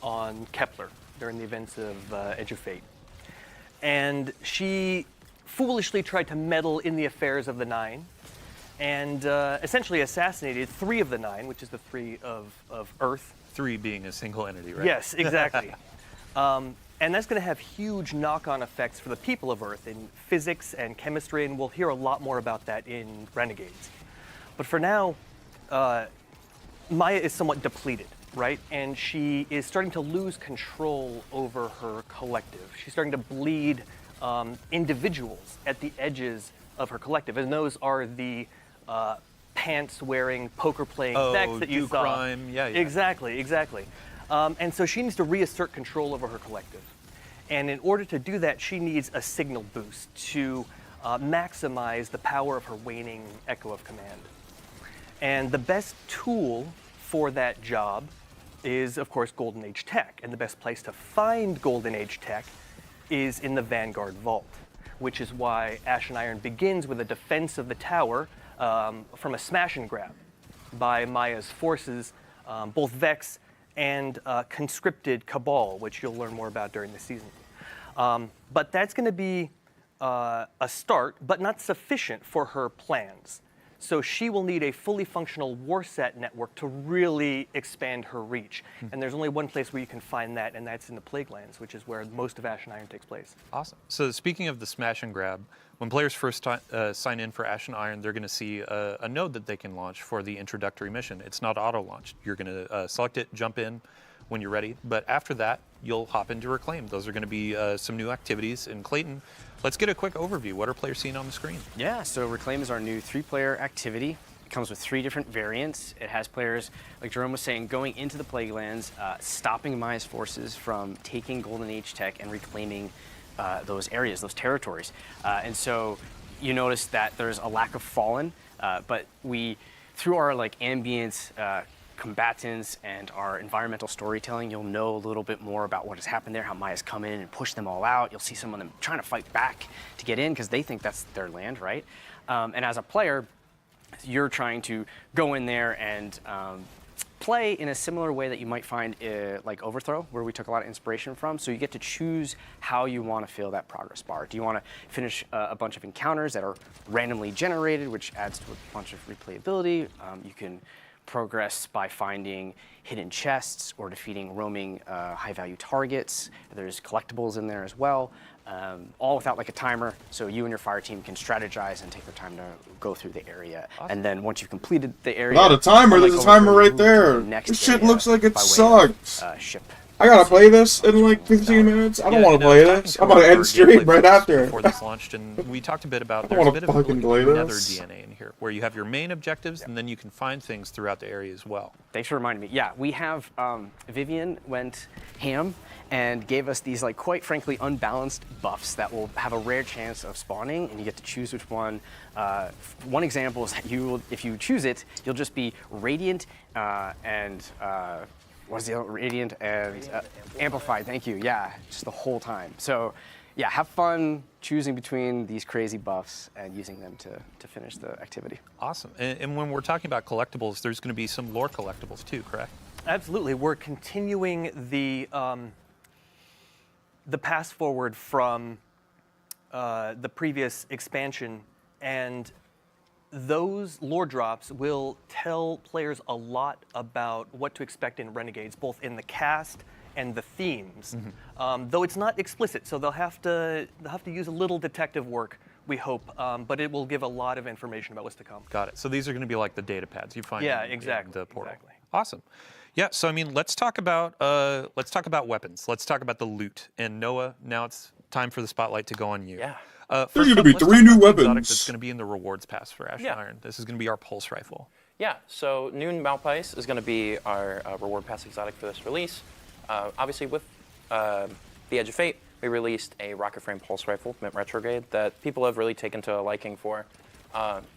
[SPEAKER 11] on Kepler during the events of Edge of Fate. And she foolishly tried to meddle in the affairs of the Nine and essentially assassinated 3 of the 9, which is the 3 of Earth.
[SPEAKER 4] 3 being a single entity, right?
[SPEAKER 11] Yes, exactly. And that's going to have huge knock-on effects for the people of Earth in physics and chemistry, and we'll hear a lot more about that in Renegades. But for now, Maya is somewhat depleted, right? And she is starting to lose control over her collective. She's starting to bleed individuals at the edges of her collective, and those are the pants-wearing, poker-playing Vex that you saw.
[SPEAKER 4] Crime. Yeah.
[SPEAKER 11] Exactly. And so she needs to reassert control over her collective. And in order to do that, she needs a signal boost to maximize the power of her waning Echo of Command. And the best tool for that job is, of course, Golden Age tech. And the best place to find Golden Age tech is in the Vanguard Vault, which is why Ash and Iron begins with a defense of the tower from a smash and grab by Maya's forces, both Vex and conscripted Cabal, which you'll learn more about during the season. But that's going to be a start, but not sufficient for her plans. So she will need a fully functional Warsat network to really expand her reach. And there's only one place where you can find that, and that's in the Plaguelands, which is where most of Ashen Iron takes place.
[SPEAKER 4] Awesome. So speaking of the smash and grab, when players first sign in for Ashen Iron, they're going to see a node that they can launch for the introductory mission. It's not auto-launched. You're going to select it, jump in when you're ready. But after that, you'll hop into Reclaim. Those are going to be some new activities. And Clayton, let's get a quick overview. What are players seeing on the screen?
[SPEAKER 12] Yeah, so Reclaim is our new 3-player activity. It comes with 3 different variants. It has players, like Jerome was saying, going into the Plaguelands, stopping Maya's forces from taking Golden Age tech and reclaiming those areas, those territories. And so you notice that there's a lack of Fallen, but we, through our ambient combatants and our environmental storytelling, you'll know a little bit more about what has happened there, how Maya's come in and pushed them all out. You'll see some of them trying to fight back to get in because they think that's their land, right? And as a player, you're trying to go in there and play in a similar way that you might find like Overthrow, where we took a lot of inspiration from. So you get to choose how you want to fill that progress bar. Do you want to finish a bunch of encounters that are randomly generated, which adds to a bunch of replayability? You can progress by finding hidden chests or defeating roaming high-value targets. There's collectibles in there as well, all without a timer, so you and your fire team can strategize and take your time to go through the area. Awesome. And then once you've completed the area...
[SPEAKER 1] Without a timer, there's a timer right there. This shit looks like it sucks.
[SPEAKER 12] Ship.
[SPEAKER 1] I gotta play this in 15 minutes? I don't want to play this. I'm gonna end stream right after.
[SPEAKER 4] Before this launched, and we talked a bit about there's a bit of nether DNA in here, where you have your main objectives, and then you can find things throughout the area as well.
[SPEAKER 12] Thanks for reminding me. Yeah, we have Vivian went ham and gave us these quite frankly unbalanced buffs that will have a rare chance of spawning, and you get to choose which one. One example is that if you choose it, you'll just be radiant and what's the other? Radiant and amplified. Thank you. Yeah, just the whole time. So, yeah, have fun choosing between these crazy buffs and using them to finish the activity.
[SPEAKER 4] Awesome. And when we're talking about collectibles, there's going to be some lore collectibles too, correct?
[SPEAKER 11] Absolutely. We're continuing the pass forward from the previous expansion, and those lore drops will tell players a lot about what to expect in Renegades, both in the cast and the themes. Though it's not explicit, so they'll have to use a little detective work, we hope, but it will give a lot of information about what's to come.
[SPEAKER 4] Got it. So these are going to be like the data pads you find in the portal.
[SPEAKER 11] Exactly.
[SPEAKER 4] Awesome. Yeah, so I mean, let's talk about weapons. Let's talk about the loot. And Noah, now it's time for the spotlight to go on you.
[SPEAKER 10] Yeah.
[SPEAKER 1] There's going to be 3 new weapons.
[SPEAKER 4] That's going to be in the rewards pass for Ashen Iron. This is going to be our pulse rifle.
[SPEAKER 10] Yeah, so new Malpice is going to be our reward pass exotic for this release. Obviously, with the Edge of Fate, we released a rocket frame pulse rifle, Mint Retrograde, that people have really taken to a liking for.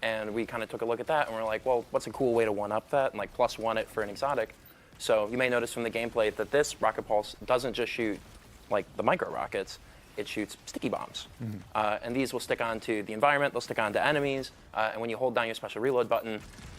[SPEAKER 10] And we kind of took a look at that, and we're like, well, what's a cool way to one-up that and +1 it for an exotic? So you may notice from the gameplay that this rocket pulse doesn't just shoot the micro rockets. It shoots sticky bombs. And these will stick onto the environment, they'll stick onto enemies, and when you hold down your special reload button,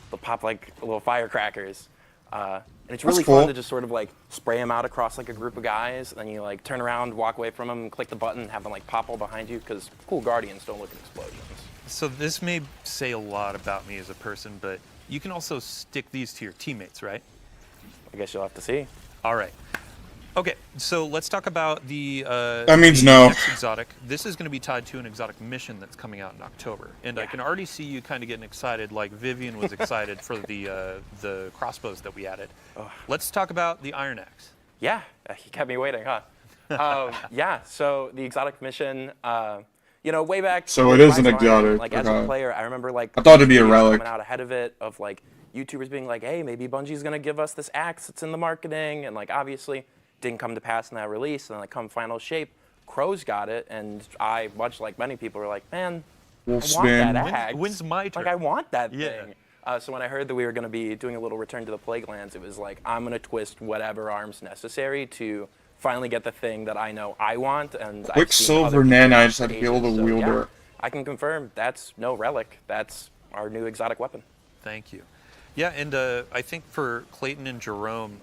[SPEAKER 10] they'll pop like little firecrackers. And it's really fun to just sort of spray them out across a group of guys, and then you turn around, walk away from them, click the button, and have them pop all behind you, because cool Guardians don't look at explosions.
[SPEAKER 4] So this may say a lot about me as a person, but you can also stick these to your teammates, right?
[SPEAKER 10] I guess you'll have to see.
[SPEAKER 4] All right. Okay, so let's talk about the
[SPEAKER 1] that means no.
[SPEAKER 4] next exotic. This is going to be tied to an exotic mission that's coming out in October, and I can already see you kind of getting excited, like Vivian was excited for the crossbows that we added. Let's talk about the Iron Axe.
[SPEAKER 10] Yeah, you kept me waiting, huh? Yeah, so the exotic mission, way back.
[SPEAKER 1] So it is an exotic.
[SPEAKER 10] As a player, I remember
[SPEAKER 1] I thought it'd be a relic.
[SPEAKER 10] Coming out ahead of it, of YouTubers being like, hey, maybe Bungie's gonna give us this axe that's in the marketing, and obviously didn't come to pass in that release. And then come final shape, Crow's got it, and I, much like many people, were like, man, I want that axe.
[SPEAKER 4] When's my turn?
[SPEAKER 10] I want that thing. So when I heard that we were gonna be doing a little return to the Plaguelands, it was like, I'm gonna twist whatever arms necessary to finally get the thing that I know I want. And
[SPEAKER 1] Quicksilver nanites had to be able to wield her.
[SPEAKER 10] I can confirm that's no relic. That's our new exotic weapon.
[SPEAKER 4] Thank you. Yeah, and I think for Clayton and Jerome,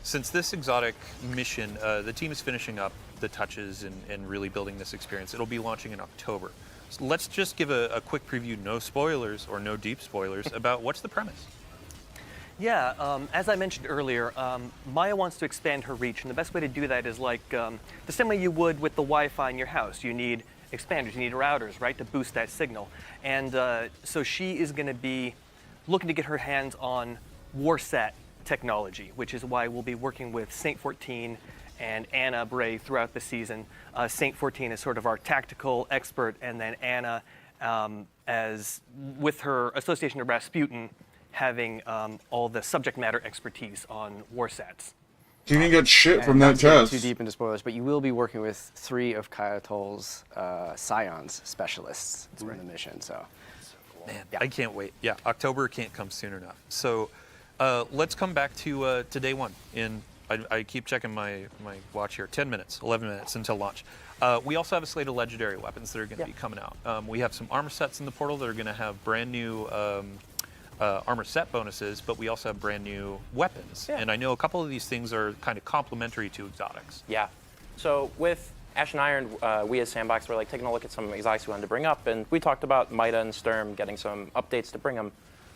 [SPEAKER 4] since this exotic mission, the team is finishing up the touches and really building this experience. It'll be launching in October. So let's just give a quick preview, no spoilers or no deep spoilers, about what's the premise.
[SPEAKER 11] Yeah, as I mentioned earlier, Maya wants to expand her reach, and the best way to do that is like the same way you would with the Wi-Fi in your house. You need expanders, you need routers, right, to boost that signal. And so she is going to be looking to get her hands on WarSat technology, which is why we'll be working with Saint 14 and Anna Bray throughout the season. Saint 14 is sort of our tactical expert, and then Anna, as with her association to Rasputin, having all the subject matter expertise on WarSats.
[SPEAKER 1] You can get shit from
[SPEAKER 12] Not
[SPEAKER 1] that
[SPEAKER 12] to get
[SPEAKER 1] test.
[SPEAKER 12] too deep into spoilers, but you will be working with 3 of Kayatol's Scions specialists in the mission. So,
[SPEAKER 4] Man, I can't wait. Yeah, October can't come soon enough. So let's come back to day one. I keep checking my watch here. 10 minutes, 11 minutes until launch. We also have a slate of legendary weapons that are going to be coming out. We have some armor sets in the portal that are going to have brand new armor set bonuses, but we also have brand new weapons. And I know a couple of these things are kind of complementary to exotics.
[SPEAKER 10] Yeah. So with Ash and Iron, we as Sandbox were like taking a look at some exotics we wanted to bring up, and we talked about Mida and Sturm getting some updates to bring them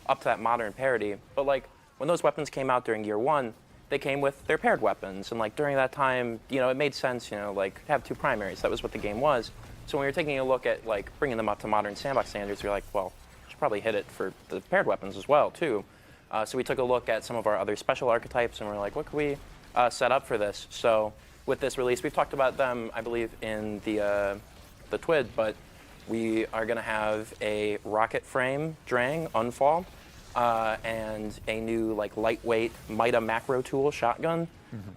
[SPEAKER 10] up to that modern parity. But like when those weapons came out during year 1, they came with their paired weapons, and like during that time, it made sense, like to have 2 primaries. That was what the game was. So when we were taking a look at like bringing them up to modern Sandbox standards, we were like, well, we should probably hit it for the paired weapons as well too. So we took a look at some of our other special archetypes, and we're like, what could we set up for this? So with this release, we've talked about them, I believe, in the TWID, but we are going to have a rocket frame Drang Unfall, and a new like lightweight Mida macro tool shotgun.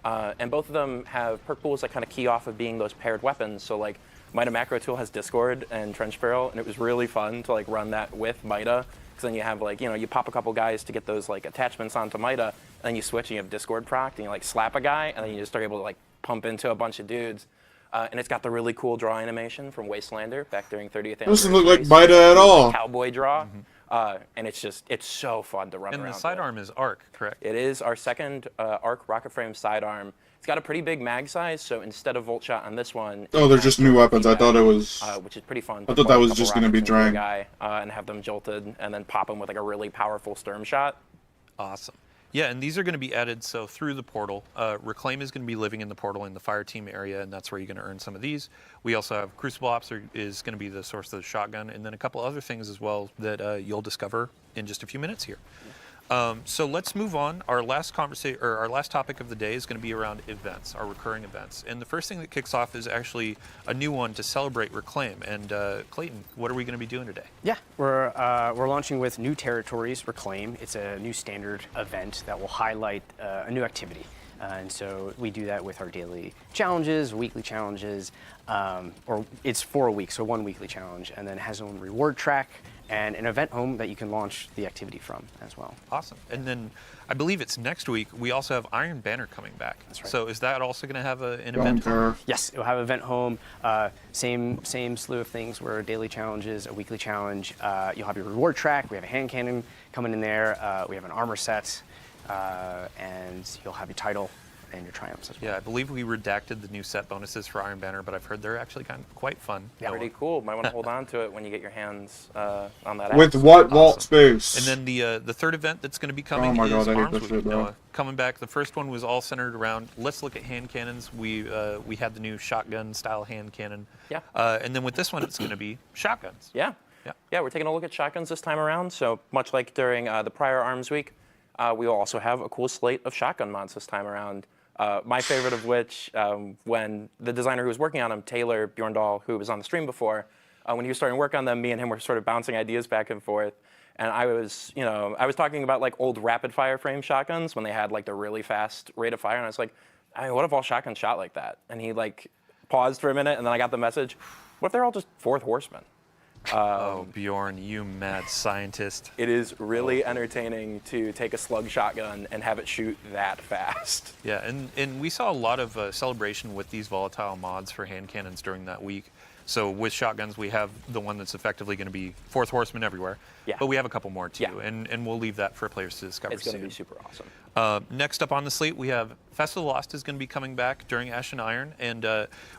[SPEAKER 10] And both of them have perk pools that kind of key off of being those paired weapons. So like Mida macro tool has Discord and Trench Barrel, and it was really fun to like run that with Mida, because then you have like, you pop a couple guys to get those like attachments onto Mida, and then you switch and you have Discord proc, and you like slap a guy, and then you just are able to like pump into a bunch of dudes. And it's got the really cool draw animation from Wastelander back during 30th anniversary.
[SPEAKER 1] Doesn't look like Mida at all.
[SPEAKER 10] Cowboy draw. And it's so fun to run around.
[SPEAKER 4] And the sidearm is Arc, correct?
[SPEAKER 10] It is our second Arc rocket frame sidearm. It's got a pretty big mag size, so instead of Volt Shot on this one...
[SPEAKER 1] Oh, they're just new weapons. I thought it was...
[SPEAKER 10] which is pretty fun.
[SPEAKER 1] I thought that was just going to be Drang.
[SPEAKER 10] Guy, and have them jolted, and then pop them with like a really powerful Sturm shot.
[SPEAKER 4] Awesome. Yeah, and these are going to be added so through the portal. Reclaim is going to be living in the portal in the fire team area, and that's where you're going to earn some of these. We also have Crucible Ops is going to be the source of the shotgun, and then a couple other things as well that you'll discover in just a few minutes here. So let's move on. Our last conversation, or our last topic of the day, is going to be around events, our recurring events. And the first thing that kicks off is actually a new one to celebrate Reclaim. And Clayton, what are we going to be doing today?
[SPEAKER 12] Yeah, we're launching with New Territories Reclaim. It's a new standard event that will highlight a new activity. And so we do that with our daily challenges, weekly challenges, or it's for a week, so 1 weekly challenge, and then has its own reward track and an event home that you can launch the activity from as well.
[SPEAKER 4] Awesome. And then I believe it's next week, we also have Iron Banner coming back.
[SPEAKER 12] That's right.
[SPEAKER 4] So is that also going to have an event home?
[SPEAKER 12] Yes, it'll have event home. Same slew of things where daily challenges, a weekly challenge. You'll have your reward track. We have a hand cannon coming in there. We have an armor set. And you'll have your title and your triumphs as well.
[SPEAKER 4] Yeah, I believe we redacted the new set bonuses for Iron Banner, but I've heard they're actually quite fun.
[SPEAKER 10] Yeah, pretty cool. Might want to hold on to it when you get your hands on that.
[SPEAKER 1] With what vault space?
[SPEAKER 4] And then the third event that's going to be coming
[SPEAKER 1] oh my
[SPEAKER 4] is
[SPEAKER 1] God, I hate
[SPEAKER 4] Arms
[SPEAKER 1] this
[SPEAKER 4] Week.
[SPEAKER 1] shit, bro.
[SPEAKER 4] Coming back, the first one was all centered around, let's look at hand cannons. We had the new shotgun style hand cannon.
[SPEAKER 10] Yeah.
[SPEAKER 4] And then with this one, it's going to be shotguns.
[SPEAKER 10] Yeah. Yeah, we're taking a look at shotguns this time around. So much like during the prior Arms Week, we will also have a cool slate of shotgun mods this time around. My favorite of which, when the designer who was working on them, Taylor Bjorndal, who was on the stream before, when he was starting to work on them, me and him were sort of bouncing ideas back and forth. And I was talking about like old rapid fire frame shotguns when they had like the really fast rate of fire. And I was like, I mean, what if all shotguns shot like that? And he like paused for a minute, and then I got the message, what if they're all just Fourth Horsemen?
[SPEAKER 4] Oh, Bjorn, you mad scientist.
[SPEAKER 10] It is really entertaining to take a slug shotgun and have it shoot that fast.
[SPEAKER 4] Yeah, and we saw a lot of celebration with these volatile mods for hand cannons during that week. So with shotguns, we have the one that's effectively going to be Fourth Horseman everywhere.
[SPEAKER 10] Yeah.
[SPEAKER 4] But we have a couple more too,
[SPEAKER 10] Yeah.
[SPEAKER 4] and we'll leave that for players to discover
[SPEAKER 10] It's going
[SPEAKER 4] soon.
[SPEAKER 10] to be super awesome.
[SPEAKER 4] Next up on the slate, we have Fest of the Lost is going to be coming back during Ash and Iron, and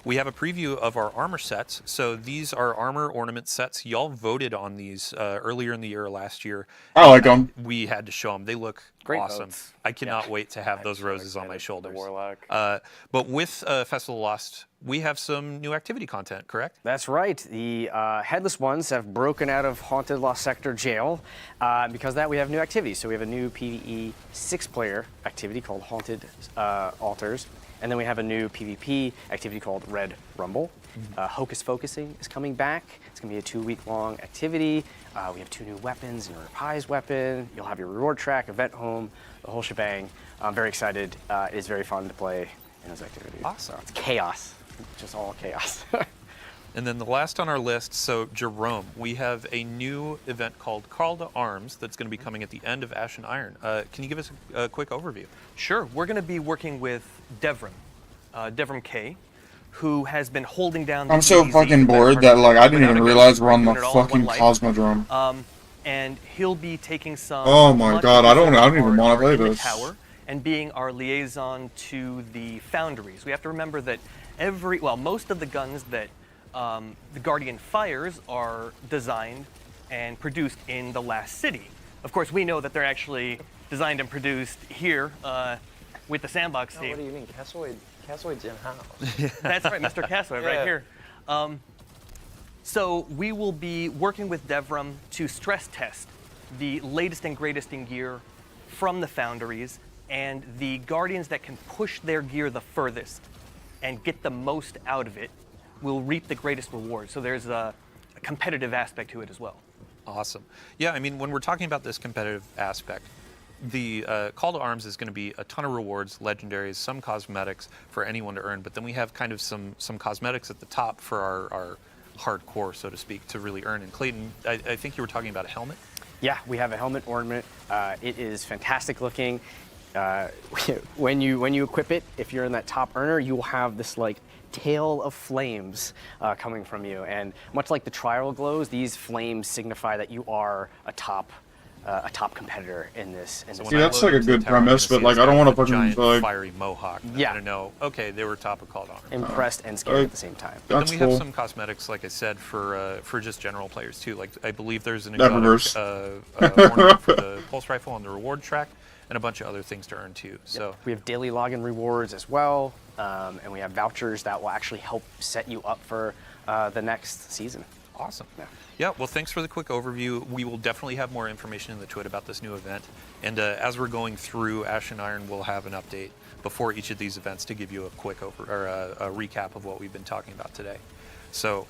[SPEAKER 4] we have a preview of our armor sets. So these are armor ornament sets. Y'all voted on these earlier in the year last year.
[SPEAKER 1] I like them.
[SPEAKER 4] We had to show them. They look
[SPEAKER 11] Great
[SPEAKER 4] awesome.
[SPEAKER 11] votes.
[SPEAKER 4] I cannot wait to have those roses on my shoulders.
[SPEAKER 10] Warlock.
[SPEAKER 4] But with Fest of the Lost, we have some new activity content, correct?
[SPEAKER 12] That's right. The Headless Ones have broken out of Haunted Lost Sector jail. Because of that, we have new activities. So we have a new PvE 6-player activity called Haunted Altars. And then we have a new PvP activity called Red Rumble. Hocus Focusing is coming back. It's going to be a 2-week-long activity. We have 2 new weapons, your prize weapon. You'll have your reward track, event home, the whole shebang. I'm very excited. It is very fun to play in those activities.
[SPEAKER 4] Awesome.
[SPEAKER 12] So it's chaos, just all chaos.
[SPEAKER 4] And then the last on our list, so Jerome, we have a new event called Call to Arms that's going to be coming at the end of Ash and Iron. Can you give us a quick overview?
[SPEAKER 11] Sure. We're going to be working with Devram K, who has been holding down the
[SPEAKER 1] I'm so
[SPEAKER 11] DZ
[SPEAKER 1] fucking
[SPEAKER 11] for the
[SPEAKER 1] bored
[SPEAKER 11] better
[SPEAKER 1] that,
[SPEAKER 11] part
[SPEAKER 1] like,
[SPEAKER 11] of
[SPEAKER 1] I
[SPEAKER 11] the
[SPEAKER 1] didn't
[SPEAKER 11] year,
[SPEAKER 1] even
[SPEAKER 11] but
[SPEAKER 1] realize we're on the
[SPEAKER 11] doing it all in one
[SPEAKER 1] fucking
[SPEAKER 11] life.
[SPEAKER 1] Cosmodrome.
[SPEAKER 11] And he'll be taking some.
[SPEAKER 1] Oh my god, I don't even
[SPEAKER 11] part
[SPEAKER 1] want to play
[SPEAKER 11] in the
[SPEAKER 1] this.
[SPEAKER 11] tower and being our liaison to the foundries. We have to remember that most of the guns that the Guardian fires are designed and produced in the last city. Of course, we know that they're actually designed and produced here with the sandbox
[SPEAKER 10] No,
[SPEAKER 11] team.
[SPEAKER 10] what do you mean? Cassoid's in-house.
[SPEAKER 11] That's right, Mr. Cassoid, right here. So we will be working with Devram to stress test the latest and greatest in gear from the foundries, and the Guardians that can push their gear the furthest and get the most out of it will reap the greatest reward. So there's a competitive aspect to it as well.
[SPEAKER 4] Awesome. Yeah, I mean, when we're talking about this competitive aspect, the Call to Arms is going to be a ton of rewards, legendaries, some cosmetics for anyone to earn, but then we have kind of some cosmetics at the top for our hardcore, so to speak, to really earn. And Clayton, I think you were talking about a helmet?
[SPEAKER 12] Yeah, we have a helmet ornament. It is fantastic looking. When you equip it, if you're in that top earner, you will have this like tail of flames coming from you. And much like the trial glows, these flames signify that you are a top competitor in this.
[SPEAKER 1] See, that's like a good premise, but like I don't want to fucking
[SPEAKER 4] giant
[SPEAKER 1] like.
[SPEAKER 4] fiery mohawk.
[SPEAKER 12] Yeah.
[SPEAKER 4] I'm gonna know. Okay, they were top of Call to Arms.
[SPEAKER 12] Impressed and scared at the same time.
[SPEAKER 4] But
[SPEAKER 1] That's
[SPEAKER 4] then we
[SPEAKER 1] cool.
[SPEAKER 4] have some cosmetics, like I said, for just general players too. Like I believe there's an
[SPEAKER 1] Eververse.
[SPEAKER 4] exotic ornament for the pulse rifle on the reward track, and a bunch of other things to earn too. So
[SPEAKER 12] we have daily login rewards as well, and we have vouchers that will actually help set you up for the next season.
[SPEAKER 4] Awesome. Yeah, well, thanks for the quick overview. We will definitely have more information in the tweet about this new event. And as we're going through Ash and Iron, we'll have an update before each of these events to give you a quick a recap of what we've been talking about today. So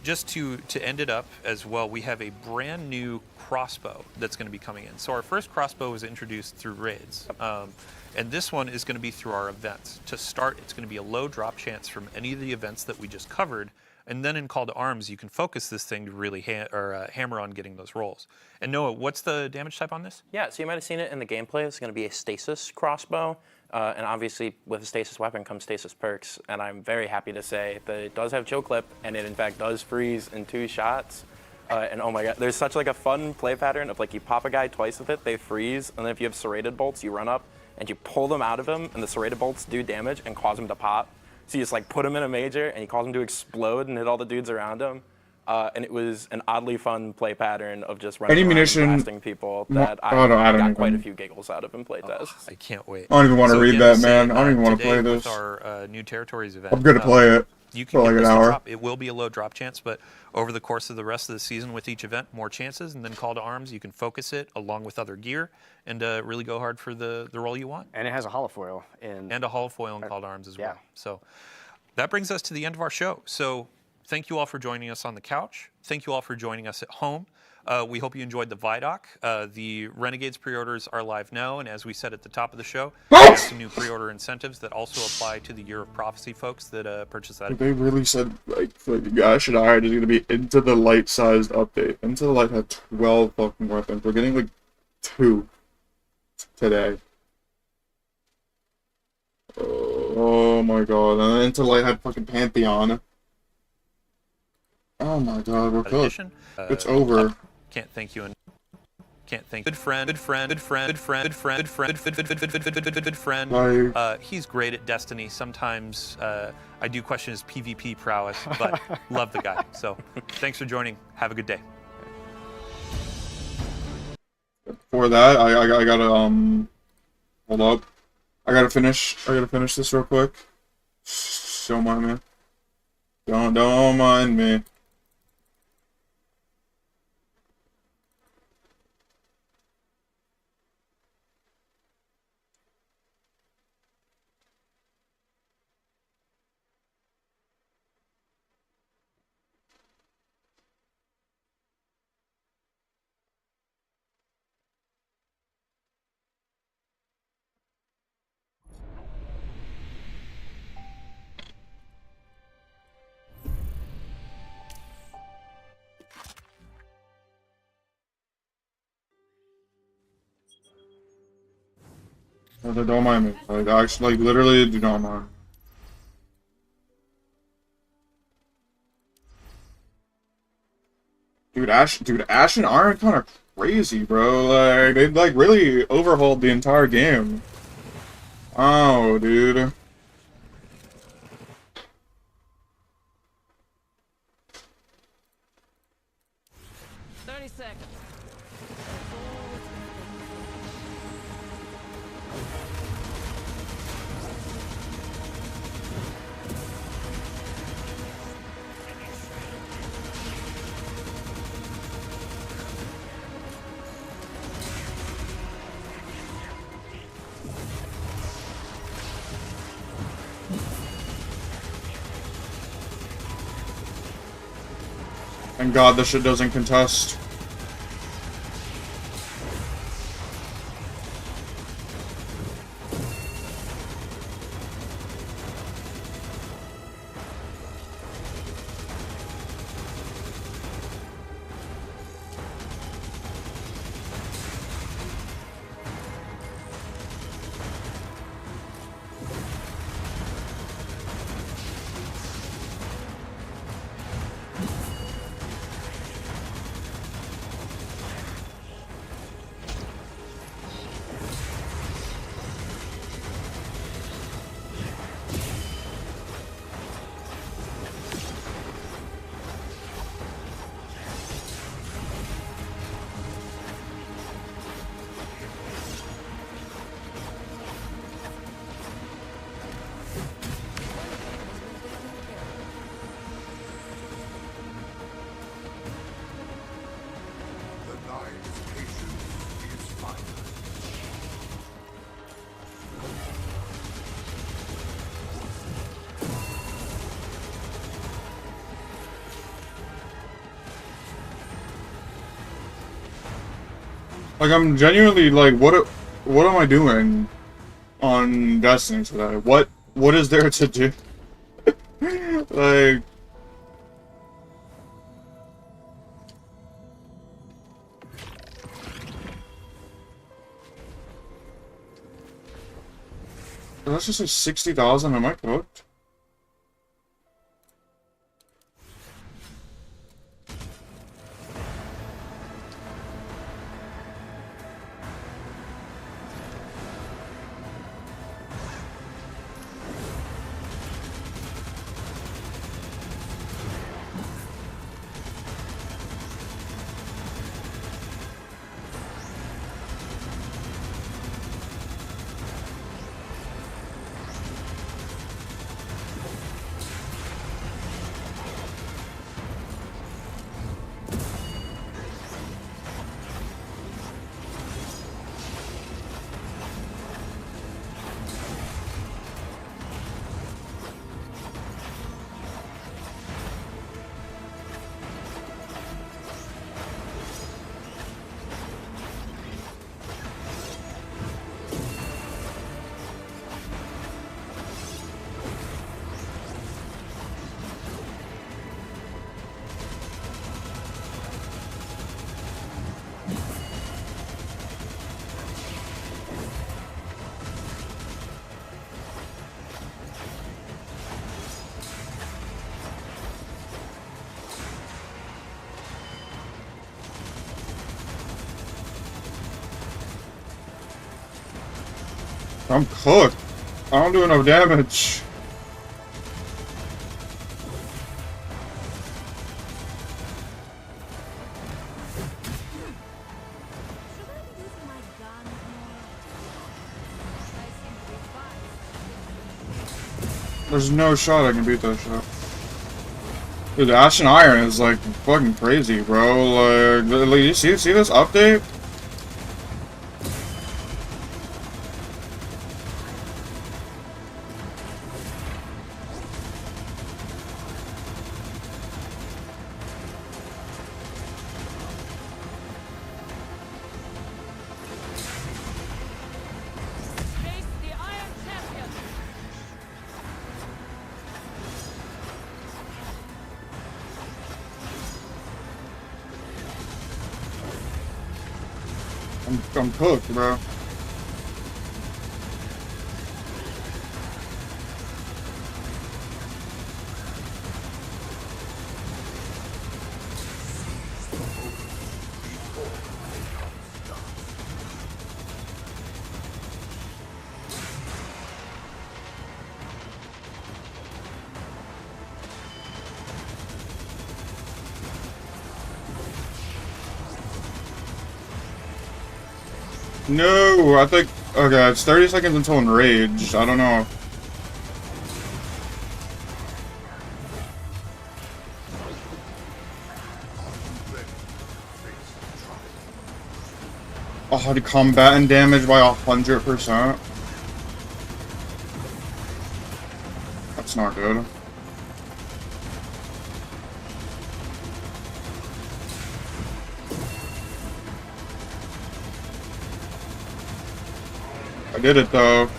[SPEAKER 4] just to end it up as well, we have a brand new crossbow that's going to be coming in. So our first crossbow was introduced through raids. And this one is going to be through our events. To start, it's going to be a low drop chance from any of the events that we just covered. And then in Call to Arms, you can focus this thing to really hammer on getting those rolls. And Noah, what's the damage type on this?
[SPEAKER 10] Yeah, so you might have seen it in the gameplay. It's going to be a stasis crossbow. And obviously, with a stasis weapon comes stasis perks. And I'm very happy to say that it does have chill clip, and it in fact does freeze in 2 shots. And oh my god, there's such like a fun play pattern of like you pop a guy twice with it, they freeze, and then if you have serrated bolts, you run up and you pull them out of him, and the serrated bolts do damage and cause him to pop. So you just like put him in a major, and you cause him to explode and hit all the dudes around him. And it was an oddly fun play pattern of just running around and blasting people that I got quite a few giggles out of in playtests.
[SPEAKER 4] I can't wait.
[SPEAKER 1] I don't even want to read that, man. I don't even want to
[SPEAKER 4] today
[SPEAKER 1] play this.
[SPEAKER 4] With our new territories event,
[SPEAKER 1] I'm gonna play it
[SPEAKER 4] you
[SPEAKER 1] for
[SPEAKER 4] can
[SPEAKER 1] like
[SPEAKER 4] get
[SPEAKER 1] an
[SPEAKER 4] this to
[SPEAKER 1] hour.
[SPEAKER 4] drop. It will be a low drop chance, but over the course of the rest of the season with each event, more chances, and then Call to Arms, you can focus it along with other gear and really go hard for the role you want.
[SPEAKER 12] And it has a holofoil in.
[SPEAKER 4] And a holofoil in Call to Arms as well.
[SPEAKER 12] Yeah.
[SPEAKER 4] So that brings us to the end of our show. So thank you all for joining us on the couch. Thank you all for joining us at home. We hope you enjoyed the Vidoc. The Renegades pre-orders are live now, and as we said at the top of the show, we have some new pre-order incentives that also apply to the Year of Prophecy folks that purchase that.
[SPEAKER 1] They really said like Ash and Iron is going to be Into the Light sized update. Into the Light had 12 fucking weapons. We're getting like 2 today. Oh my god! And then Into the Light had fucking Pantheon. Oh my god, we're cooked.
[SPEAKER 4] Addition.
[SPEAKER 1] It's over.
[SPEAKER 4] Can't thank you and can't thank good friend. He's great at Destiny. Sometimes I do question his PvP prowess, but love the guy. So thanks for joining. Have a good day.
[SPEAKER 1] Before that, I gotta hold up. I gotta finish this real quick. Don't mind me. Don't mind me. Don't mind me. Like, actually, like, literally, do not mind. Dude, Ash and Iron kind of crazy, bro. Like, they like really overhauled the entire game. Oh, dude. Thank God this shit doesn't contest. Like, I'm genuinely like, what am I doing on Destiny today? What is there to do? Like, that's just like 60,000. Am I cooked? I'm cooked. I don't do enough damage. There's no shot I can beat that shot. Dude, the Ashen Iron is like fucking crazy, bro. Like you see this update?
[SPEAKER 2] Face the Iron Champion.
[SPEAKER 1] I'm cooked, bro. No, I think okay, it's 30 seconds until enraged. I don't know. Oh, the combatant damage by 100%. That's not good. I did it though.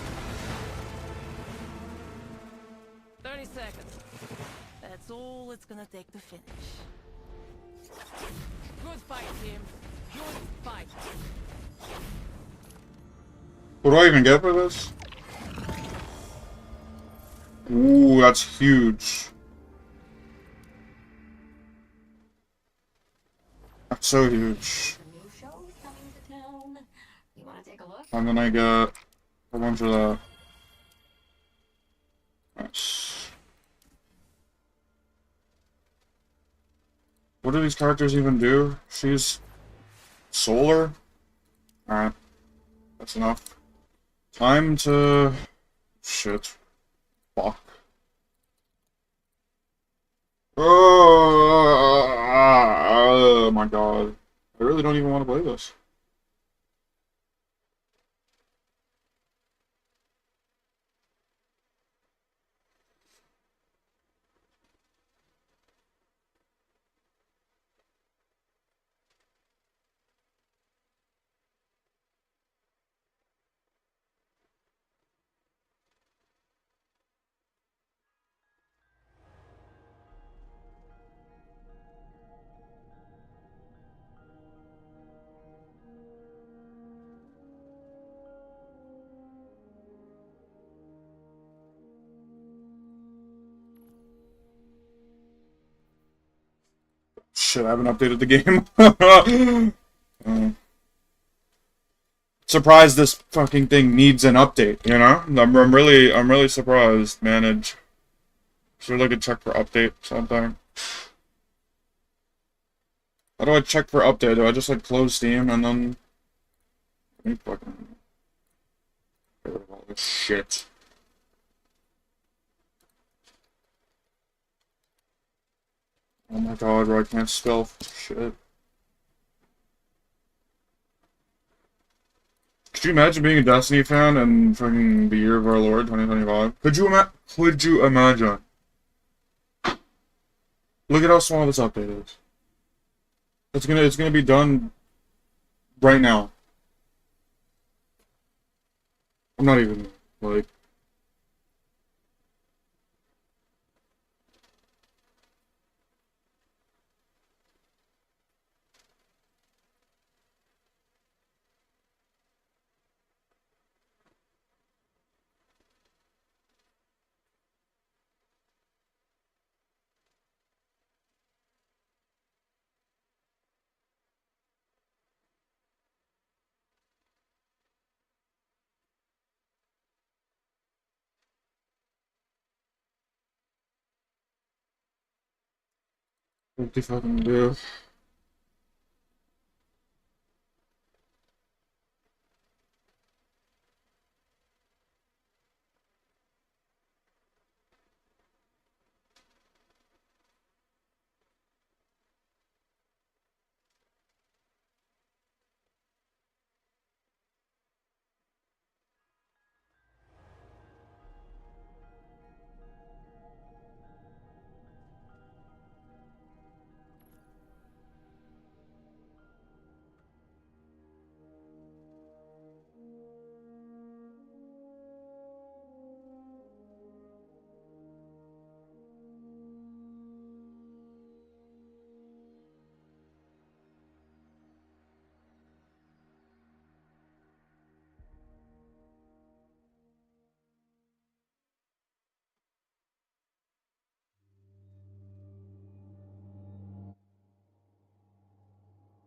[SPEAKER 2] 30 seconds. That's all it's gonna take to finish. Good fight, team. Good fight.
[SPEAKER 1] What do I even get for this? Ooh, that's huge. That's so huge. And then I get a bunch of that. Nice. What do these characters even do? She's solar? Alright. That's enough. Time to... Shit. Fuck. Oh my god. I really don't even want to play this. Shit, I haven't updated the game. Surprised this fucking thing needs an update, you know? I'm really surprised, manage. Should I like check for update something? How do I check for update? Do I just like close Steam and then let me fucking get rid of all this shit. Oh my god, bro, I can't spell shit. Could you imagine being a Destiny fan in fucking the year of our Lord 2025? Could you imagine? Look at how small this update is. It's gonna be done right now. I'm not even like What the fucking do?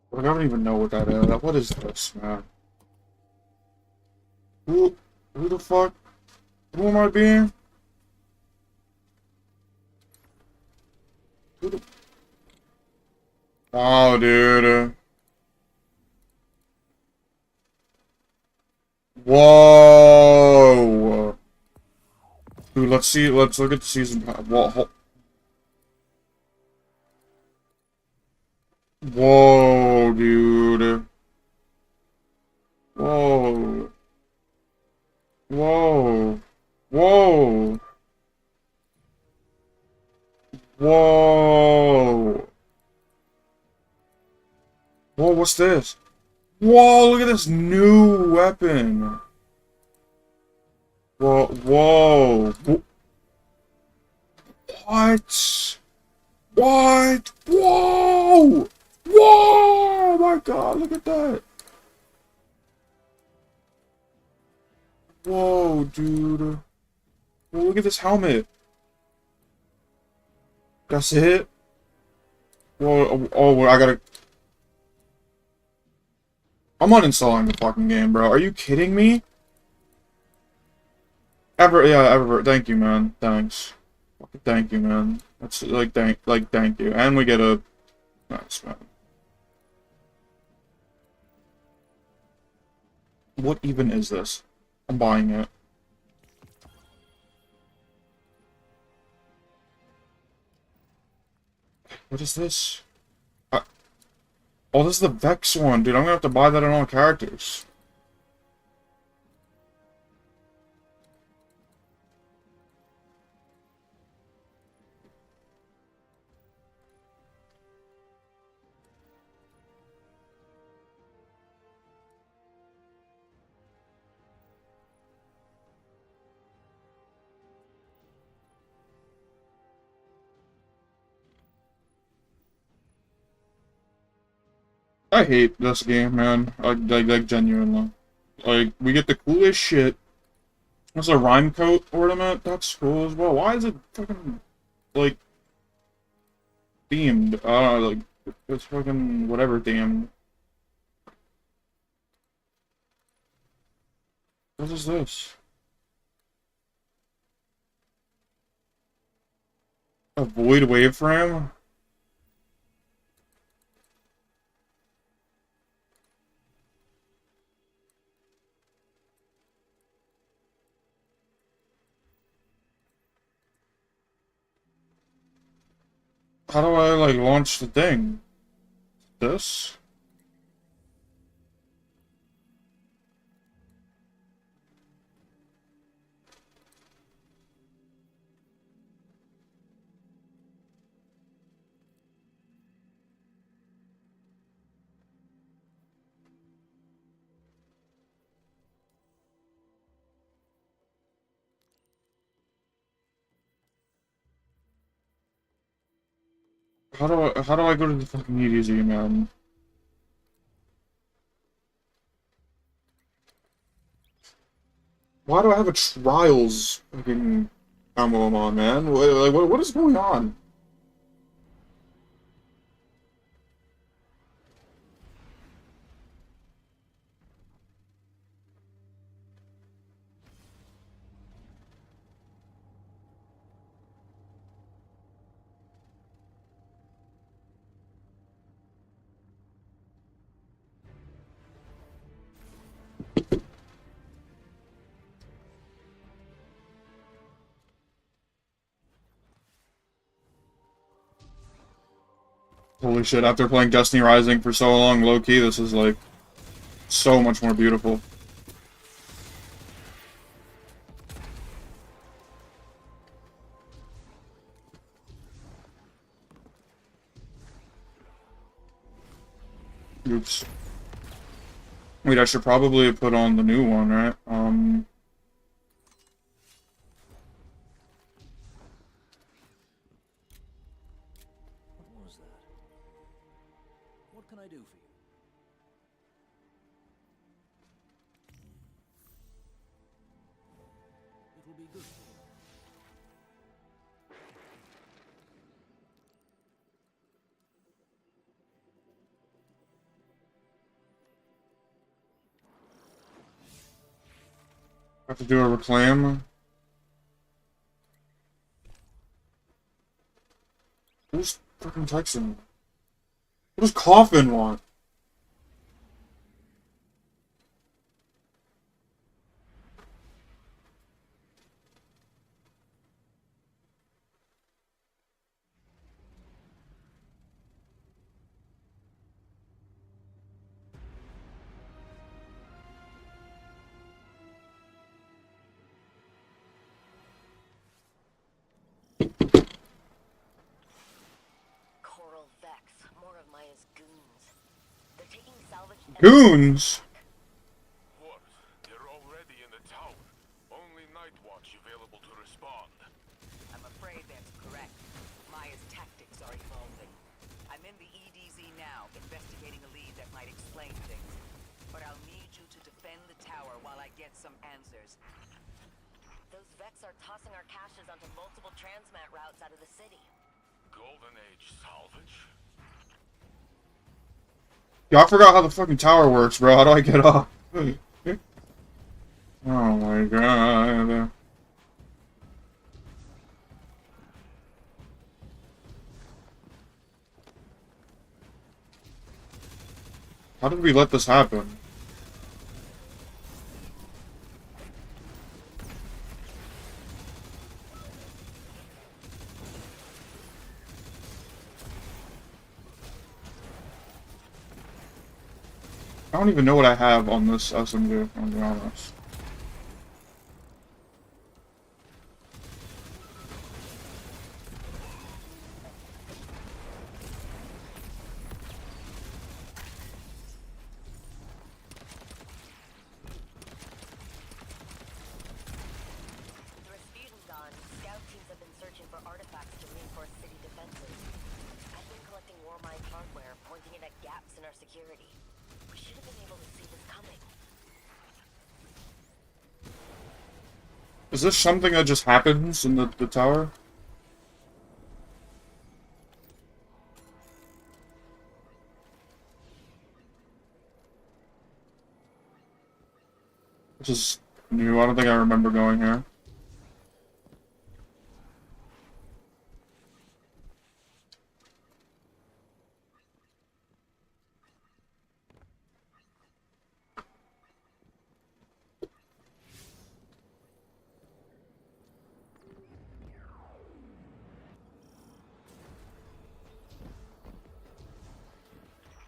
[SPEAKER 1] Like, I don't even know what that is. What is this, man? Who the fuck? Who am I being? Who the... Oh, dude. Whoa. Dude, let's see. Let's look at the season pass. Whoa. Whoa, dude. Whoa. Whoa. Whoa. Whoa. Whoa, what's this? Whoa, look at this new weapon. Whoa, whoa. What? What? Whoa! Whoa! Oh my god, look at that. Whoa, dude. Whoa, look at this helmet. That's it? Whoa, oh, I gotta... I'm uninstalling the fucking game, bro. Are you kidding me? Yeah, thank you, man. Thanks. Thank you, man. That's, thank you. And we get a... Nice, man. What even is this? I'm buying it. What is this? Oh, this is the Vex one, dude. I'm gonna have to buy that on all characters. I hate this game, man. Like genuinely. Like, we get the coolest shit. There's a rhyme coat ornament. That's cool as well. Why is it fucking, like, themed? Like, it's fucking whatever themed. What is this? A void waveframe? How do I, like, launch the thing? This? How do I go to the fucking EDZ, man? Why do I have a Trials fucking emblem on, man? What is going on? Holy shit, after playing Destiny Rising for so long, low-key, this is, like, so much more beautiful. Oops. Wait, I should probably put on the new one, right?
[SPEAKER 7] What was that? What can I do for you? It will be good for you.
[SPEAKER 1] Have to do a reclaim. Who's fucking texting me? What does Coffin want?
[SPEAKER 13] Coral Vex, more of Maya's goons. They're taking salvage.
[SPEAKER 1] Goons?
[SPEAKER 14] What? They're already in the tower. Only Night Watch available to respond.
[SPEAKER 2] I'm afraid that's correct. Maya's tactics are evolving. I'm in the EDZ now, investigating a lead that might explain things. But I'll need you to defend the tower while I get some answers.
[SPEAKER 13] Those Vex are tossing our caches onto multiple transmat routes out of the city.
[SPEAKER 14] Golden Age salvage?
[SPEAKER 1] Yo, I forgot how the fucking tower works, bro. How do I get off? Oh my god. How did we let this happen? I don't even know what I have on this SMG, I'll be honest.
[SPEAKER 13] The Rasputin's gone. Scout teams have been searching for artifacts to reinforce city defenses. I've been collecting Warmind hardware, pointing it at gaps in our security. We should have been able to see this coming.
[SPEAKER 1] Is this something that just happens in the tower? This is new. I don't think I remember going here.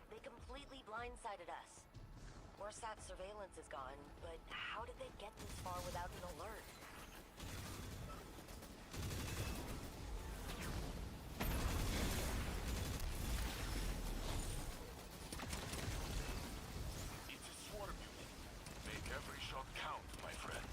[SPEAKER 13] They completely blindsided us. Warsat's surveillance is gone, but how did they get this far without an alert?
[SPEAKER 14] It's a swarm unit. Make every shot count, my friend.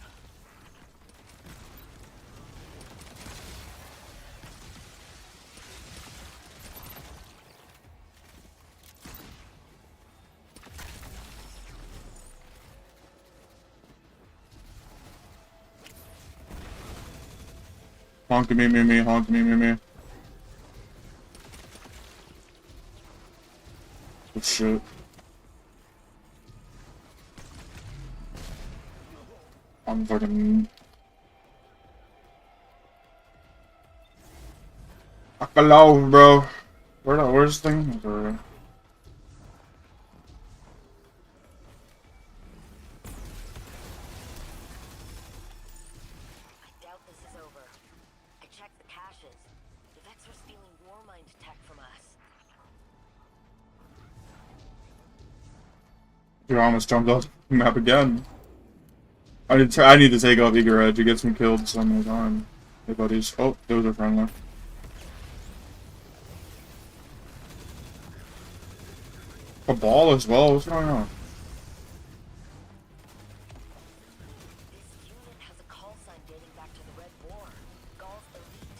[SPEAKER 1] Honk me, honk me. Oh shit. I'm fucking... Hello, bro. Where's the thing? Or...
[SPEAKER 13] I doubt this is over. I checked the caches. The Vex were stealing Warmind tech from us.
[SPEAKER 1] You almost jumped off the map again. I need to take off Eager Edge. It gets me killed so many times. Hey, buddies. Oh, those are friendly. A ball as well? What's going on?
[SPEAKER 13] This unit has a call sign dating back to the Red War. Gaul's elite.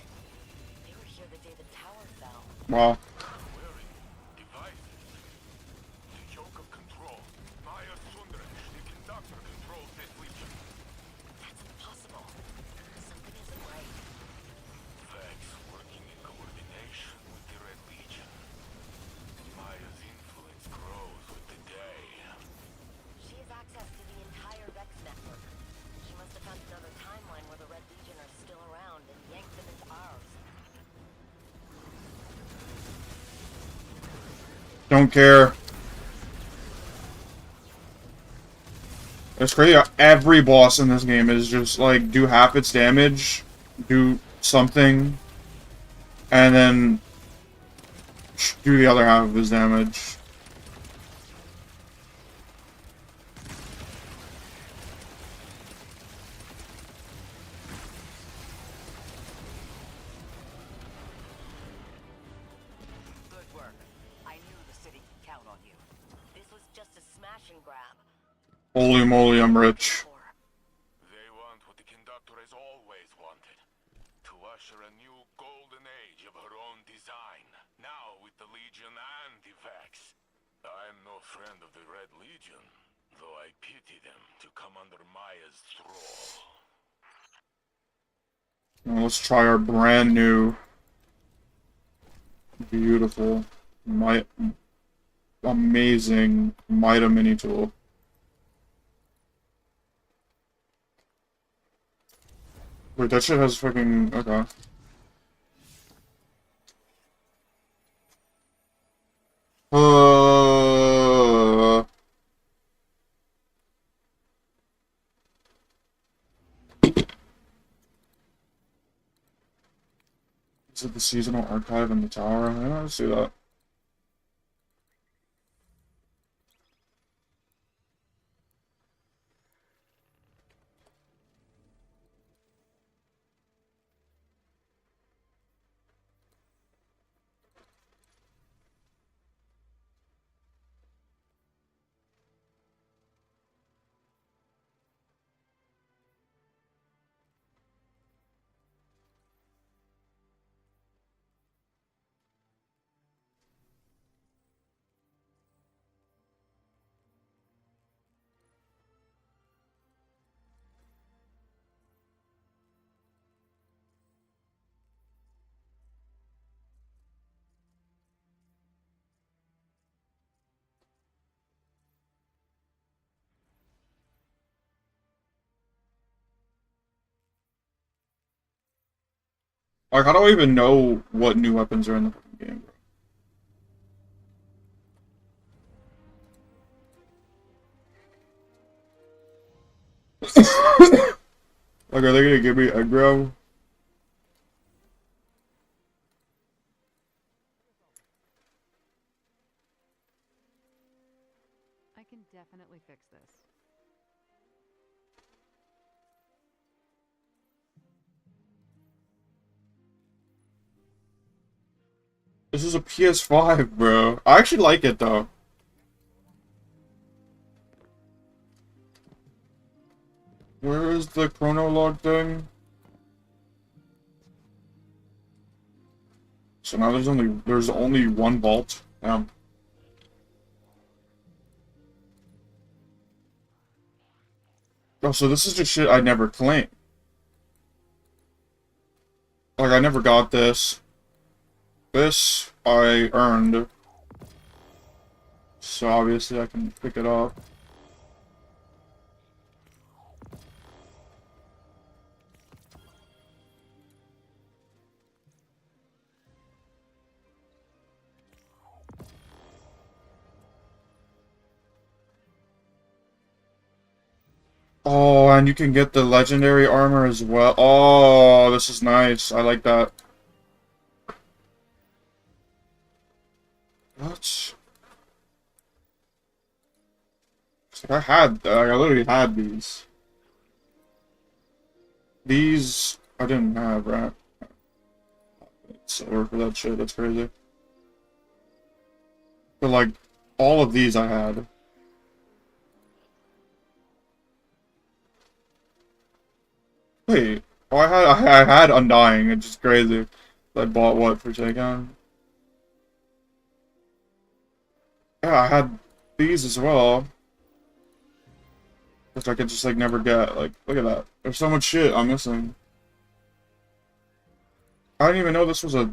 [SPEAKER 13] They were here the day the tower fell.
[SPEAKER 1] Wow.
[SPEAKER 14] The yoke of control. Maya Sundra, the conductor, controls this legion.
[SPEAKER 13] That's impossible. Something isn't right.
[SPEAKER 14] Vex working in coordination with the Red Legion. Maya's influence grows with the day.
[SPEAKER 13] She has access to the entire Vex network. She must have found another timeline where the Red Legion are still around and yanked them into ours.
[SPEAKER 1] Don't care. It's crazy. Every boss in this game is just like do half its damage, do something, and then do the other half of his damage.
[SPEAKER 2] Good work. I knew the city could count on you.
[SPEAKER 13] This was just a smash and grab.
[SPEAKER 1] Holy moly, I'm rich.
[SPEAKER 14] They want what the conductor has always wanted. To usher a new golden age of her own design. Now with the Legion and the Vex. I'm no friend of the Red Legion, though I pity them to come under Maya's thrall.
[SPEAKER 1] Now let's try our brand new, beautiful, amazing Mida mini tool. Wait, that shit has fucking... okay. Is it the seasonal archive in the tower? I don't see that. Like, how do I even know what new weapons are in the fucking game, bro? Like, are they gonna give me aggro?
[SPEAKER 9] I can definitely fix this.
[SPEAKER 1] This is a PS5, bro. I actually like it, though. Where is the chronolog thing? So now there's only one vault. Damn. Oh, so this is just shit I never claimed. Like, I never got this. This I earned. So obviously I can pick it up. Oh, and you can get the legendary armor as well. Oh, this is nice. I like that. What? I literally had these. These I didn't have, right? Silver for that shit, that's crazy. But like, all of these I had. Wait, oh I had Undying, it's just crazy. I bought what for takedown? Yeah, I had these as well. Which I could just like never get. Like, look at that. There's so much shit I'm missing. I didn't even know this was a...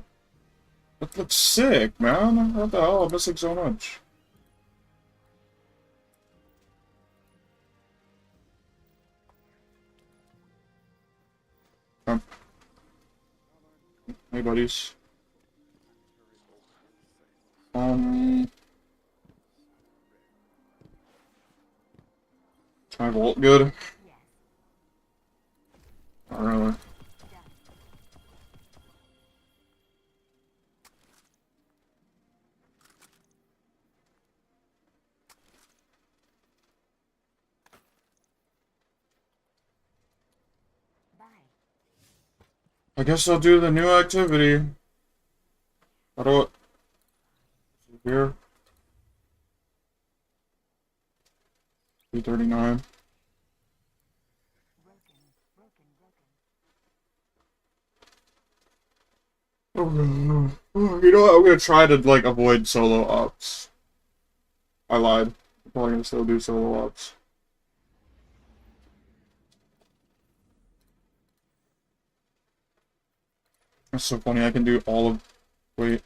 [SPEAKER 1] That looks sick, man. What the hell? I'm missing so much. Hey, buddies. Is my vault good? Not really. I guess I'll do the new activity. How do it? Here. 339. Oh, no. You know what? I'm gonna try to like avoid solo ops. I lied. I'm probably gonna still do solo ops. That's so funny. I can do all of. Wait.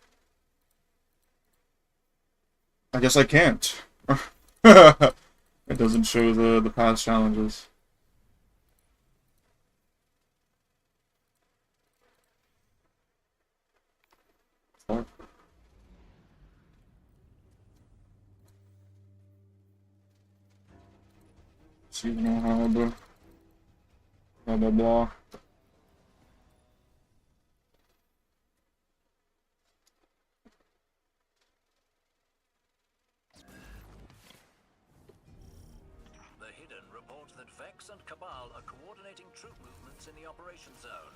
[SPEAKER 1] I guess I can't. It doesn't show the past challenges. Fuck. Seasonal hub. Blah blah blah.
[SPEAKER 15] The Hidden reports that Vex and Cabal are coordinating troop movements in the operation zone.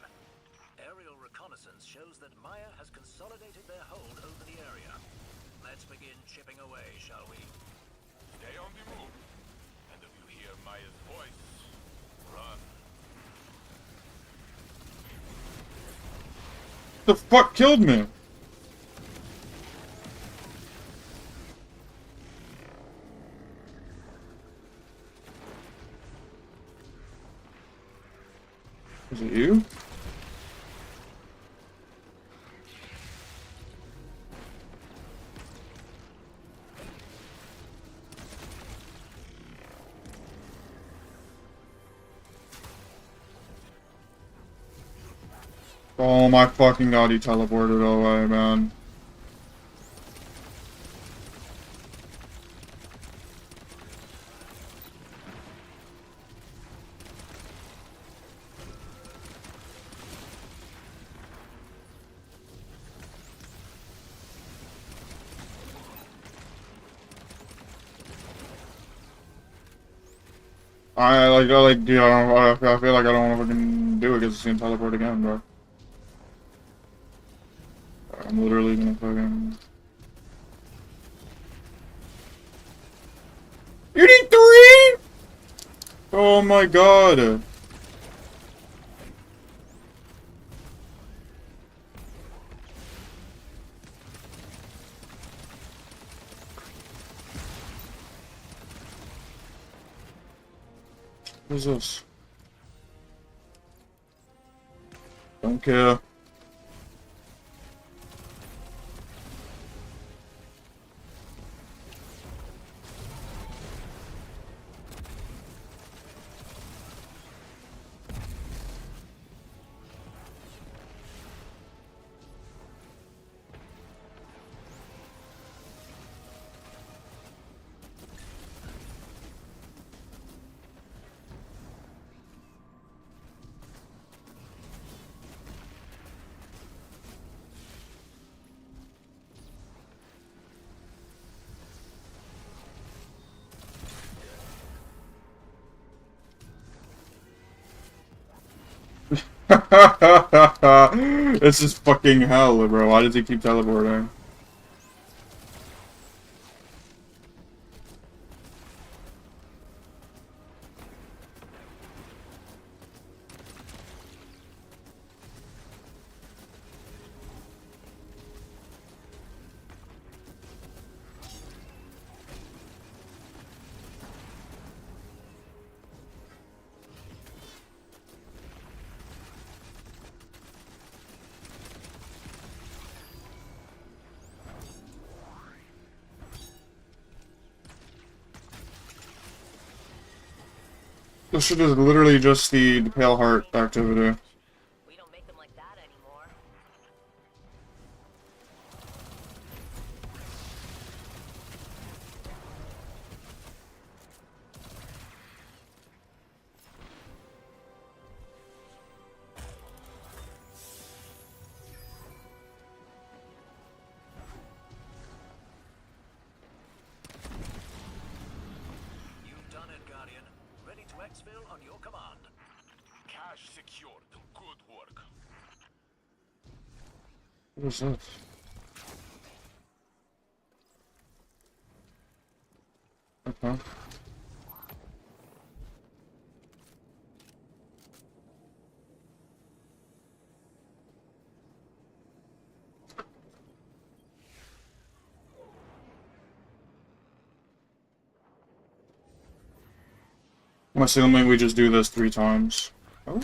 [SPEAKER 15] Aerial reconnaissance shows that Maya has consolidated their hold over the area. Let's begin chipping away, shall we?
[SPEAKER 14] Stay on the move. And if you hear Maya's voice, run.
[SPEAKER 1] The fuck killed me? Is it you? Oh my fucking god, he teleported away, man. Yeah, I feel like I don't want to fucking do it because it's gonna teleport again, bro. I'm literally gonna fucking... You need 3?! Oh my god! What is this? Don't care. This is fucking hell, bro. Why does he keep teleporting? This shit is literally just the Pale Heart activity.
[SPEAKER 13] We don't make them like that anymore.
[SPEAKER 15] You've done it, Guardian. Ready to exfil on your command.
[SPEAKER 14] Cache secured. Good work.
[SPEAKER 1] What is that? Okay. I'm assuming we just do this 3 times. Oh?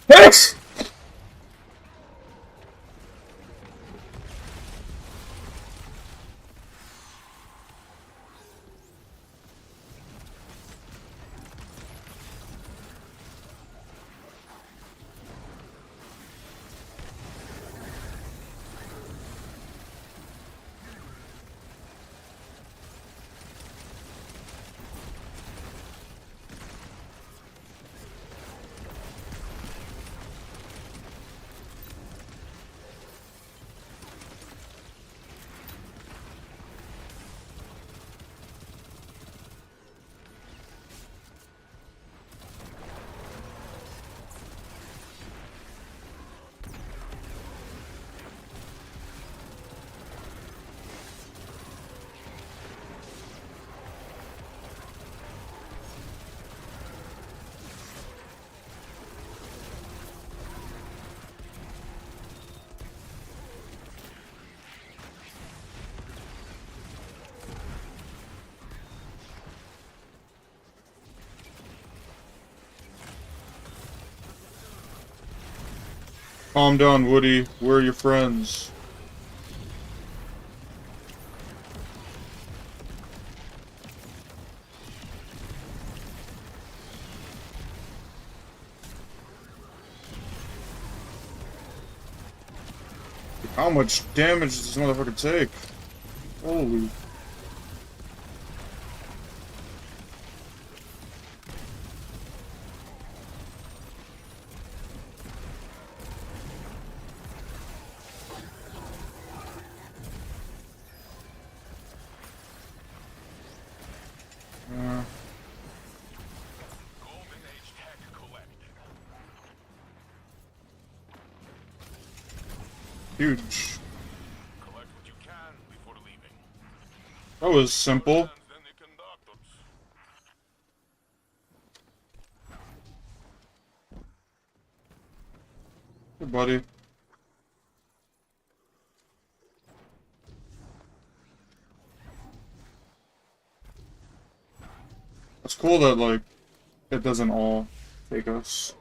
[SPEAKER 1] Yes! Calm down, Woody. We're your friends. How much damage does this motherfucker take? Holy. Huge. That was simple. Hey, buddy. It's cool that, like, it doesn't all take us.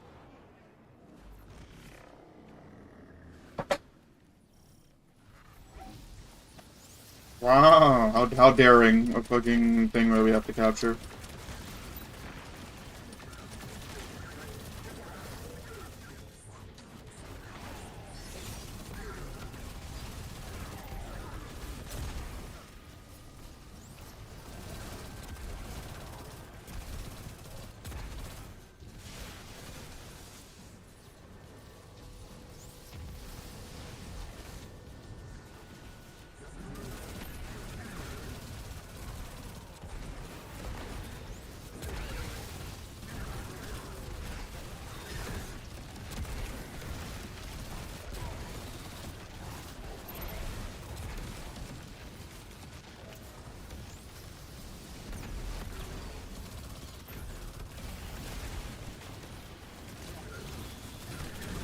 [SPEAKER 1] Wow, how daring a fucking thing that we have to capture.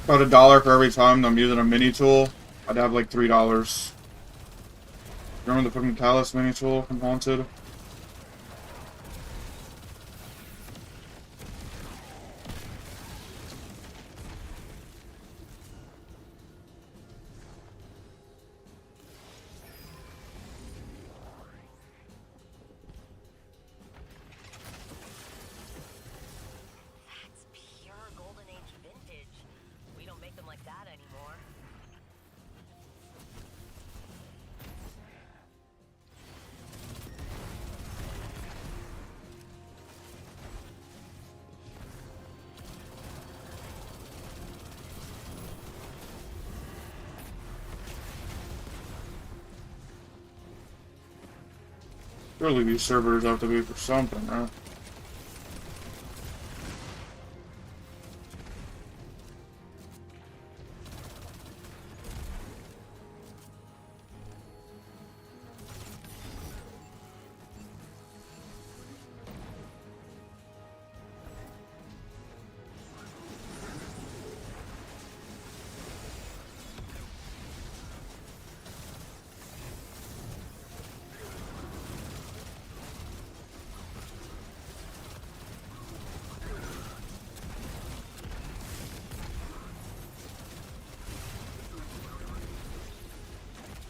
[SPEAKER 1] About $1 for every time I'm using a mini tool. I'd have like $3. Remember the fucking Callus mini tool from Haunted?
[SPEAKER 13] That's pure Golden Age vintage. We don't make them like that anymore.
[SPEAKER 1] Surely these servers have to be for something, right?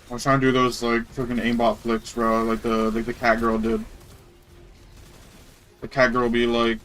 [SPEAKER 1] I was trying to do those like freaking aimbot flicks, bro, like the cat girl did. The cat girl be like,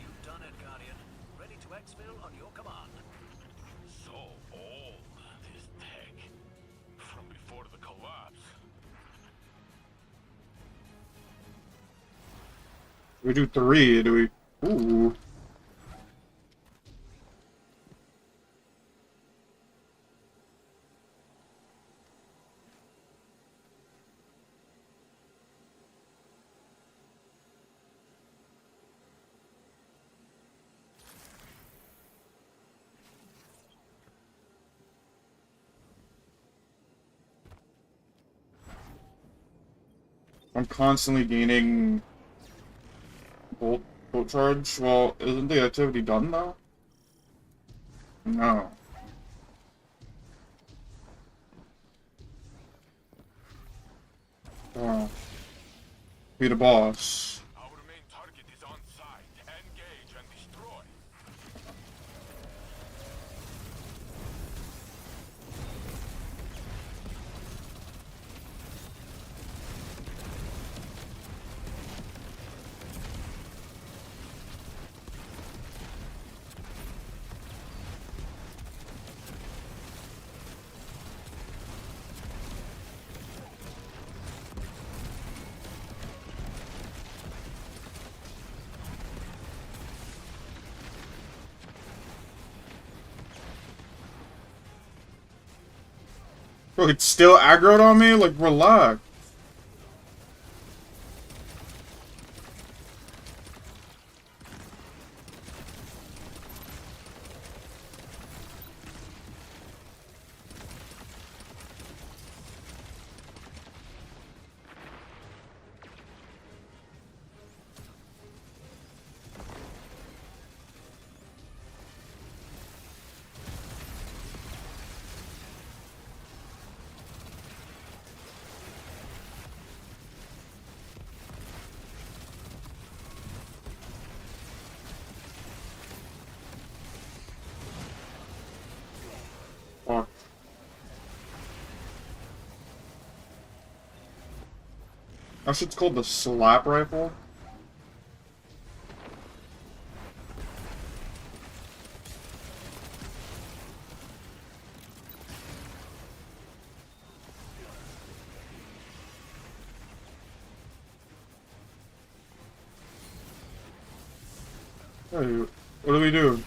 [SPEAKER 15] You've done it, Guardian. Ready to exfil on your command.
[SPEAKER 14] So old, this tech. From before the collapse.
[SPEAKER 1] we do 3, do we? Ooh. I'm constantly gaining bolt charge. Well, isn't the activity done though? No. Oh. Be the boss.
[SPEAKER 14] Our main target is on site. Engage and destroy.
[SPEAKER 1] Bro, it's still aggroed on me? Like, relax. That shit's called the Slop rifle. Hey, what do we do?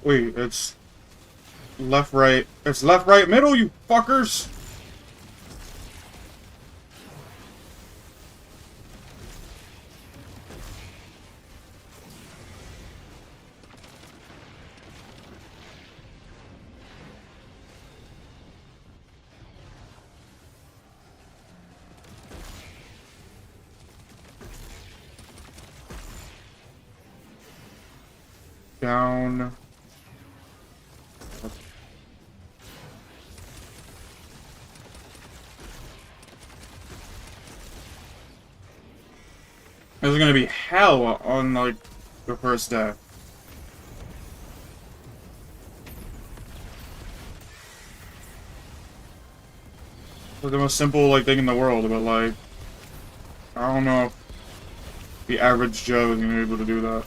[SPEAKER 1] Wait, it's left, right. It's left, right, middle, you fuckers! Down. There's gonna be hell on, like, the first day. Like the most simple, like, thing in the world, but, like, I don't know if the average Joe is gonna be able to do that.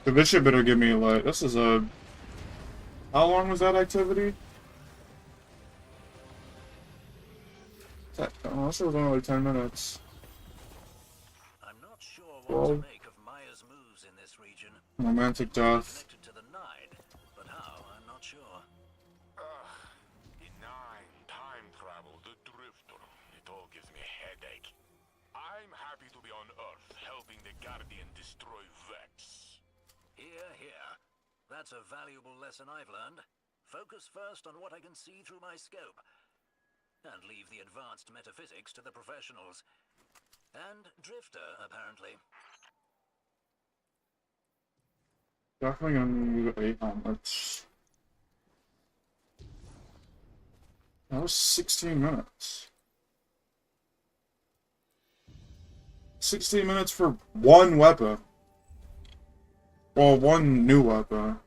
[SPEAKER 1] The bishop better give me, like, this is a... How long was that activity? Oh, this was only like 10 minutes.
[SPEAKER 15] I'm not sure what to make of Maya's moves in this region.
[SPEAKER 1] Romantic death.
[SPEAKER 15] Connected to the Nine, but how, I'm not sure.
[SPEAKER 14] The Nine, time travel, the Drifter. It all gives me a headache. I'm happy to be on Earth, helping the Guardian destroy Vex.
[SPEAKER 15] Here, here. That's a valuable lesson I've learned. Focus first on what I can see through my scope. And leave the advanced metaphysics to the professionals. And Drifter, apparently.
[SPEAKER 1] Definitely gonna need 8 helmets. That was 16 minutes. 16 minutes for one weapon. Well, one new weapon.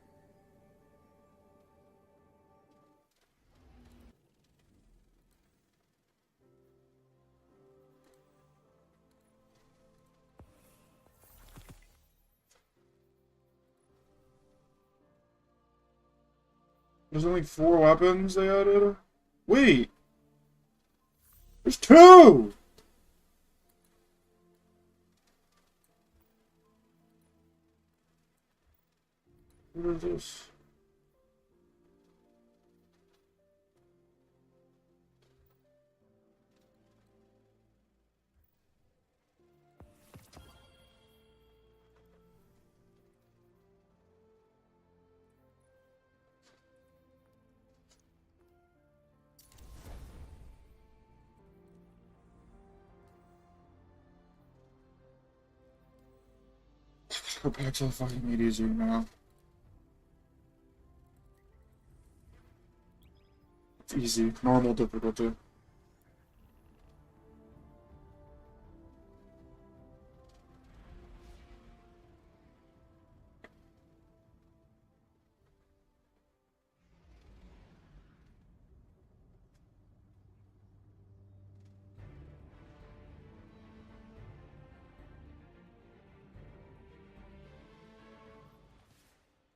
[SPEAKER 1] There's only 4 weapons they added? Wait! There's 2! What is this? Let's go back to the fucking EDZ now. It's easy. Normal difficulty.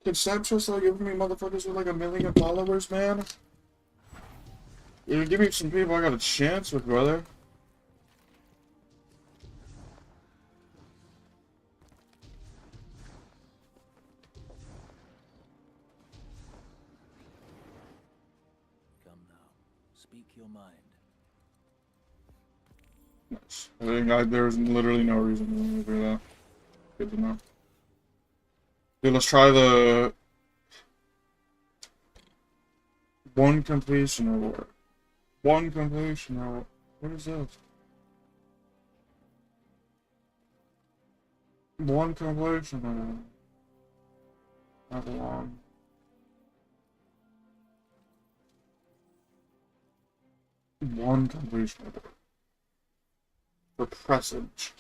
[SPEAKER 1] Can Snapchat start giving me motherfuckers with like 1 million followers, man? You give me some people I got a chance with, brother.
[SPEAKER 7] Come now. Speak your mind.
[SPEAKER 1] Nice. I think there's literally no reason to do that. Good to know. Dude, let's try the one completion award. One completion award. What is this? One completion award. Not long. One completion award. For presage.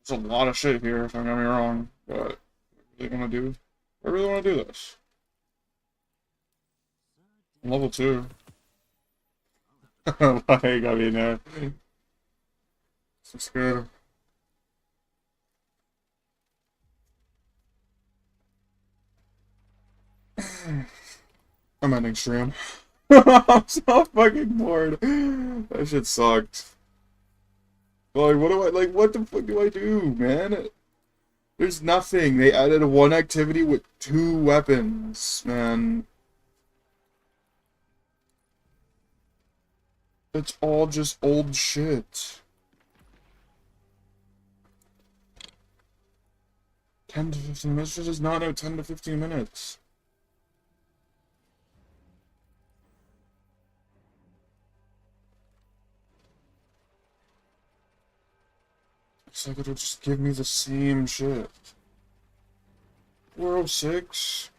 [SPEAKER 1] There's a lot of shit here, if don't get me wrong, but I really want to do this. I'm level 2. Like, I mean, it's good. I'm ending stream. I'm so fucking bored. That shit sucked. Like, what the fuck do I do, man? There's nothing. They added one activity with 2 weapons, man. It's all just old shit. 10 to 15 minutes? This is not no 10 to 15 minutes. It's like it'll just give me the same shit. 406?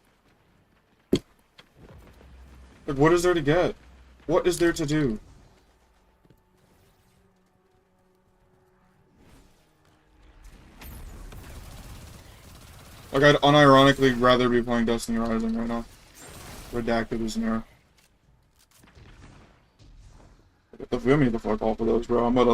[SPEAKER 1] Like, what is there to get? What is there to do? Like, I'd unironically rather be playing Destiny Rising right now. Redacted is near. Feel me the fuck off of those, bro. I'm about to